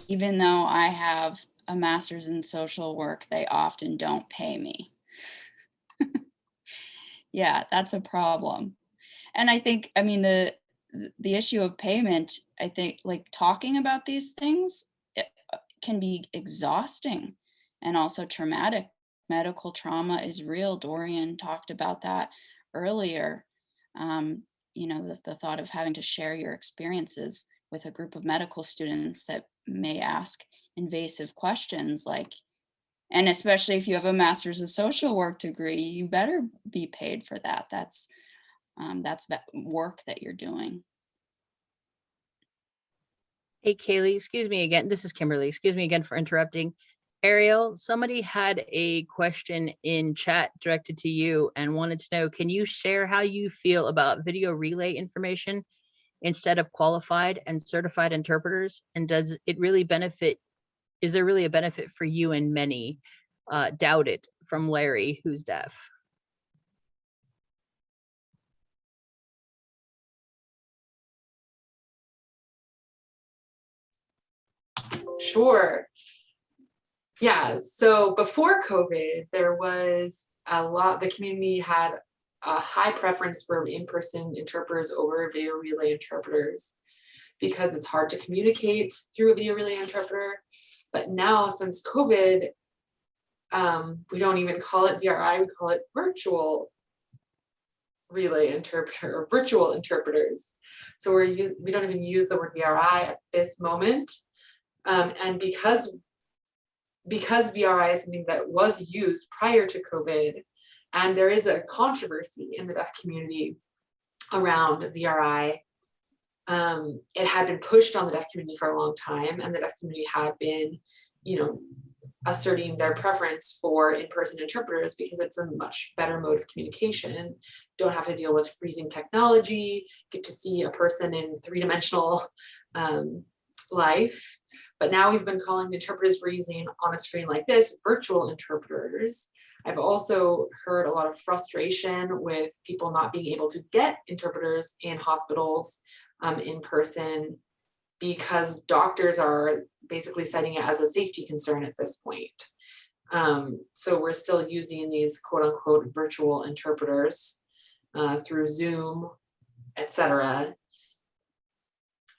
even though I have a master's in social work, they often don't pay me. Yeah, that's a problem. And I think, the issue of payment, I think, like, talking about these things, it can be exhausting and also traumatic. Medical trauma is real. Dorian talked about that earlier. The thought of having to share your experiences with a group of medical students that may ask invasive questions, like, and especially if you have a master's of social work degree, you better be paid for that. That's work that you're doing. Hey, Kaylee, excuse me again. This is Kimberly. Excuse me again for interrupting. Ariel, somebody had a question in chat directed to you and wanted to know, can you share how you feel about video relay information instead of qualified and certified interpreters? And does it really benefit? Is there really a benefit for you and many? Doubt it, from Larry, who's deaf. Sure. Yeah, so before COVID, there was the community had a high preference for in-person interpreters over video relay interpreters because it's hard to communicate through a video relay interpreter. But now, since COVID, we don't even call it VRI, we call it virtual relay interpreter or virtual interpreters. So we don't even use the word VRI at this moment. And because VRI is something that was used prior to COVID, and there is a controversy in the deaf community around VRI, it had been pushed on the deaf community for a long time, and the deaf community had been, asserting their preference for in-person interpreters because it's a much better mode of communication. Don't have to deal with freezing technology, get to see a person in three-dimensional life. But now we've been calling the interpreters we're using on a screen like this virtual interpreters. I've also heard a lot of frustration with people not being able to get interpreters in hospitals in person because doctors are basically citing it as a safety concern at this point. So we're still using these quote unquote virtual interpreters through Zoom, etc.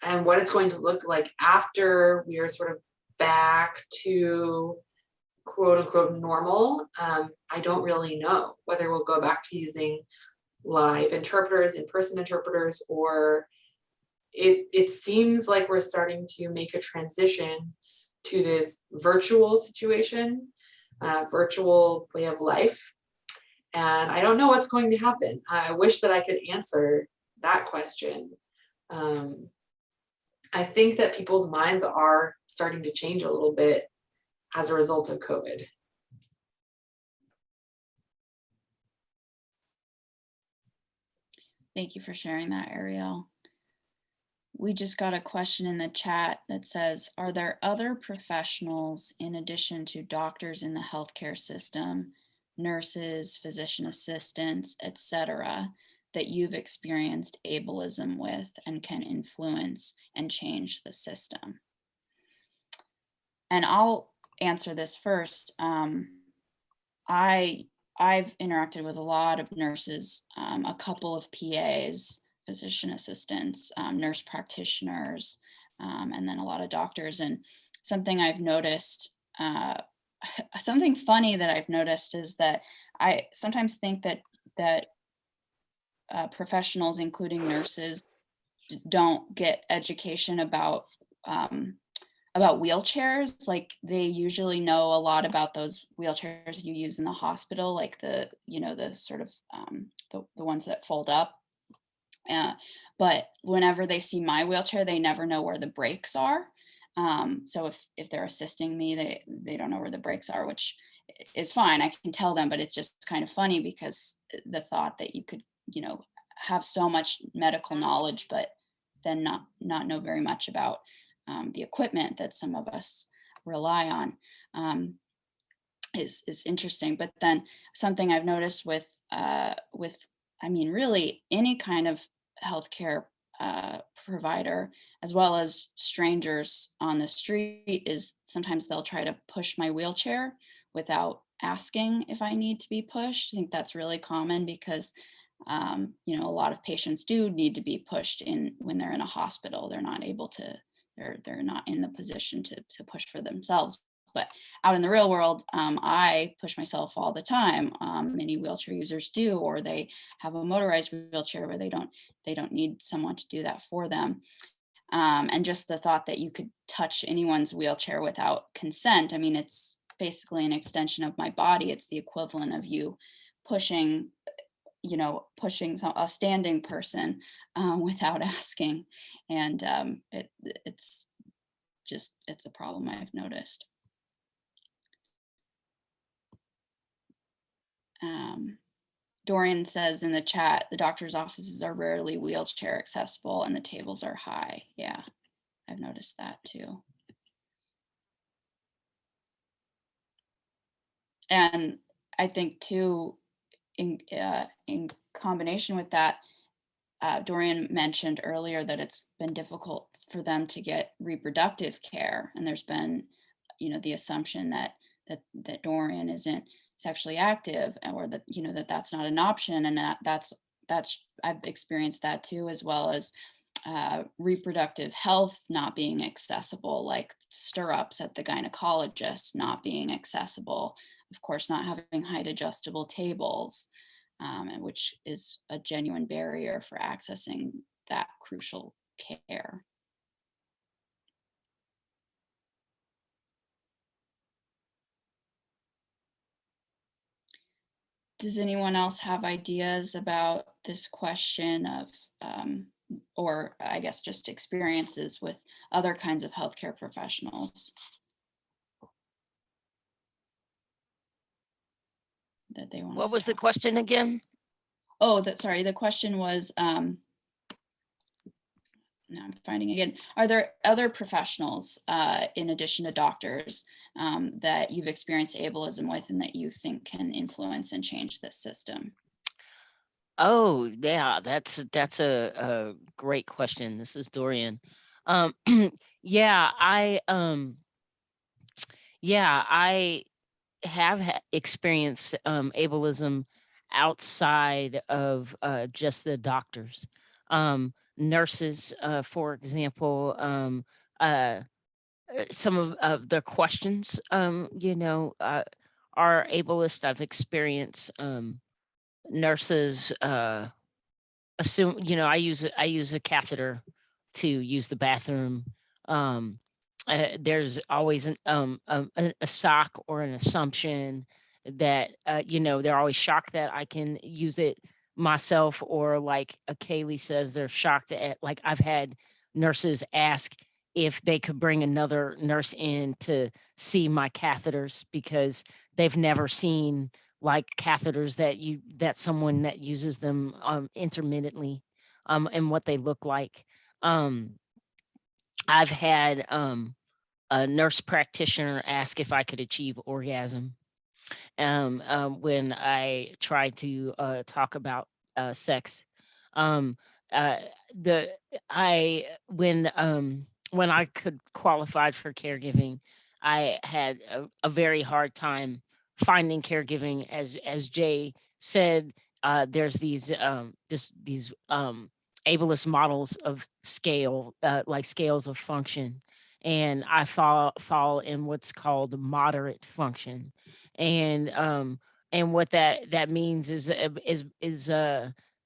And what it's going to look like after we are sort of back to quote unquote normal, I don't really know whether we'll go back to using live interpreters, in-person interpreters, or it seems like we're starting to make a transition to this virtual situation, virtual way of life. And I don't know what's going to happen. I wish that I could answer that question. I think that people's minds are starting to change a little bit as a result of COVID. Thank you for sharing that, Ariel. We just got a question in the chat that says, are there other professionals in addition to doctors in the healthcare system, nurses, physician assistants, etc., that you've experienced ableism with and can influence and change the system? And I'll answer this first. I've interacted with a lot of nurses, a couple of PAs, physician assistants, nurse practitioners, and then a lot of doctors. And something I've noticed, something funny that I've noticed is that I sometimes think that professionals, including nurses, don't get education about wheelchairs. Like they usually know a lot about those wheelchairs you use in the hospital, like the sort of the ones that fold up. But whenever they see my wheelchair, they never know where the brakes are. So if they're assisting me, they don't know where the brakes are, which is fine. I can tell them, but it's just kind of funny because the thought that you could, have so much medical knowledge, but then not know very much about the equipment that some of us rely on is interesting. But then something I've noticed with really any kind of healthcare provider, as well as strangers on the street, is sometimes they'll try to push my wheelchair without asking if I need to be pushed. I think that's really common because a lot of patients do need to be pushed in when they're in a hospital. They're not able to, they're not in the position to push for themselves. But out in the real world, I push myself all the time. Many wheelchair users do, or they have a motorized wheelchair where they don't need someone to do that for them. And just the thought that you could touch anyone's wheelchair without consent. I mean, it's basically an extension of my body. It's the equivalent of you pushing a standing person without asking. And it's a problem I've noticed. Dorian says in the chat, the doctor's offices are rarely wheelchair accessible and the tables are high. Yeah, I've noticed that too. And I think too, in combination with that, Dorian mentioned earlier that it's been difficult for them to get reproductive care. And there's been, the assumption that Dorian isn't sexually active, or that, that's not an option. And that's I've experienced that too, as well as reproductive health not being accessible, like stirrups at the gynecologist not being accessible. Of course, not having height adjustable tables, and which is a genuine barrier for accessing that crucial care. Does anyone else have ideas about this question of, or I guess just experiences with other kinds of healthcare professionals that they want? What was the question again? Oh, sorry. The question was, now I'm finding again, are there other professionals in addition to doctors that you've experienced ableism with and that you think can influence and change this system? Oh, yeah, that's a great question. This is Dorian. Yeah, I have experienced ableism outside of just the doctors. Nurses, for example, some of the questions, are ableist. I've experienced nurses assume, I use a catheter to use the bathroom. There's always a shock or an assumption that they're always shocked that I can use it myself, or like Kaylee says, they're shocked at, like, I've had nurses ask if they could bring another nurse in to see my catheters because they've never seen like catheters that someone that uses them intermittently, and what they look like. I've had a nurse practitioner ask if I could achieve orgasm when I tried to talk about sex. Um, uh, the I when I could qualified for caregiving, I had a very hard time finding caregiving. As Jay said, there's these ableist models of scale, like scales of function, and I fall in what's called moderate function. And what that means is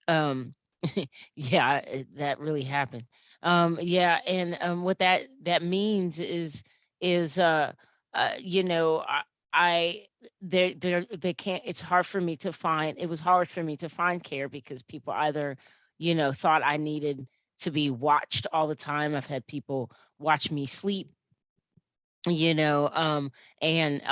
um yeah, that really happened. Yeah, and what that means is I they can't, it's hard for me to find, it was hard for me to find care because people either thought I needed to be watched all the time. I've had people watch me sleep, you know and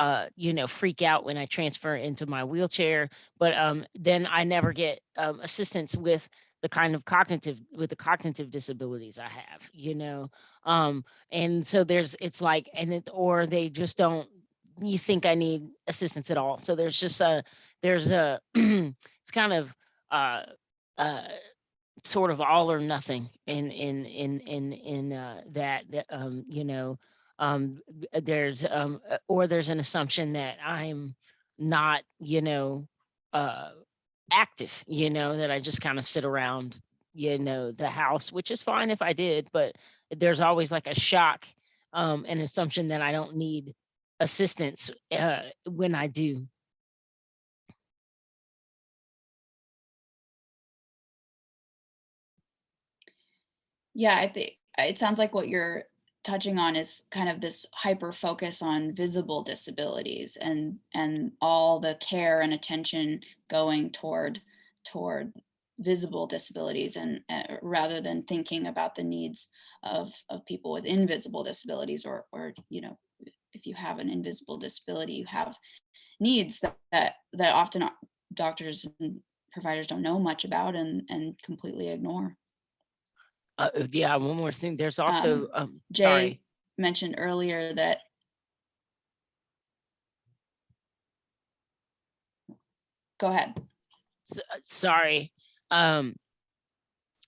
freak out when I transfer into my wheelchair, but then I never get assistance with the cognitive disabilities I have, and so it's like, or they just don't, you think I need assistance at all, so there's a it's kind of uh uh sort of all or nothing in that there's an assumption that I'm not uh active, that I just kind of sit around the house, which is fine if I did, but there's always like a shock, an assumption that I don't need assistance when I do. Yeah, I think it sounds like what you're touching on is kind of this hyper focus on visible disabilities and all the care and attention going toward visible disabilities, and rather than thinking about the needs of people with invisible disabilities, or if you have an invisible disability, you have needs that often doctors and providers don't know much about and completely ignore. Yeah, one more thing. There's also Jay sorry. mentioned earlier that, go ahead. Sorry. Um,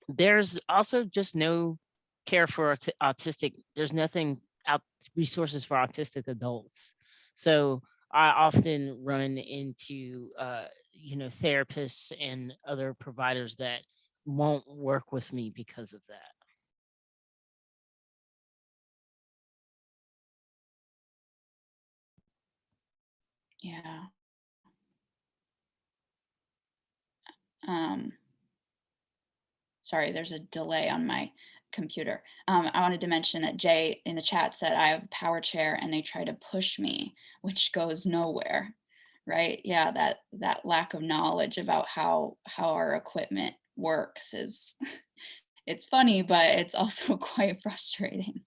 there's also just no care for autistic. There's nothing out resources for autistic adults. So I often run into therapists and other providers that won't work with me because of that. Yeah. Sorry, there's a delay on my computer. I wanted to mention that Jay in the chat said I have a power chair and they try to push me, which goes nowhere, right? Yeah, that lack of knowledge about how our equipment works is it's funny, but it's also quite frustrating.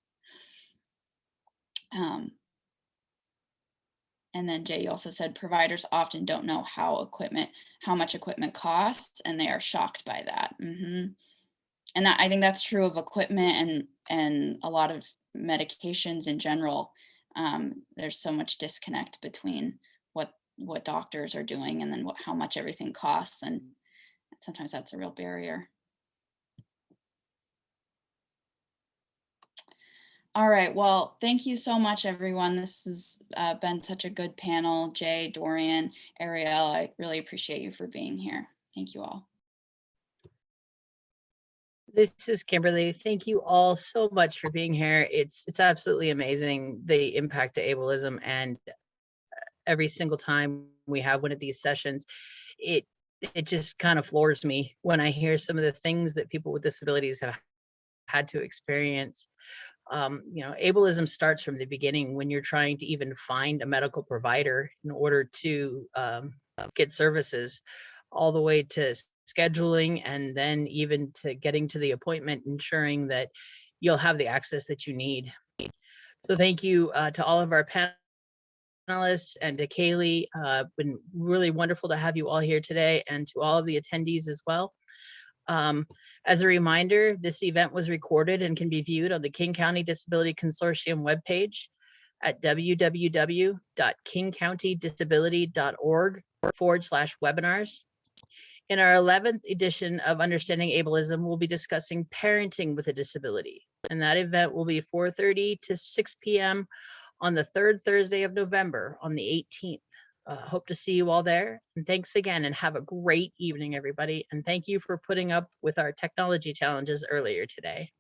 And then Jay also said providers often don't know how much equipment costs, and they are shocked by that. And I think that's true of equipment and a lot of medications in general. There's so much disconnect between what doctors are doing and then how much everything costs, and sometimes that's a real barrier. All right, well, thank you so much, everyone. This has been such a good panel. Jay, Dorian, Ariel, I really appreciate you for being here. Thank you all. This is Kimberly. Thank you all so much for being here. It's absolutely amazing, the impact of ableism, and every single time we have one of these sessions, it it just kind of floors me when I hear some of the things that people with disabilities have had to experience. You know, ableism starts from the beginning when you're trying to even find a medical provider in order to get services, all the way to scheduling, and then even to getting to the appointment, ensuring that you'll have the access that you need. So thank you to all of our panelists and to Kaylee. Been really wonderful to have you all here today, and to all of the attendees as well. As a reminder, this event was recorded and can be viewed on the King County Disability Consortium webpage at www.kingcountydisability.org/webinars. In our 11th edition of Understanding Ableism, we'll be discussing parenting with a disability, and that event will be 4:30 to 6 p.m. on the third Thursday of November on the 18th. Hope to see you all there. And thanks again, and have a great evening, everybody. And thank you for putting up with our technology challenges earlier today.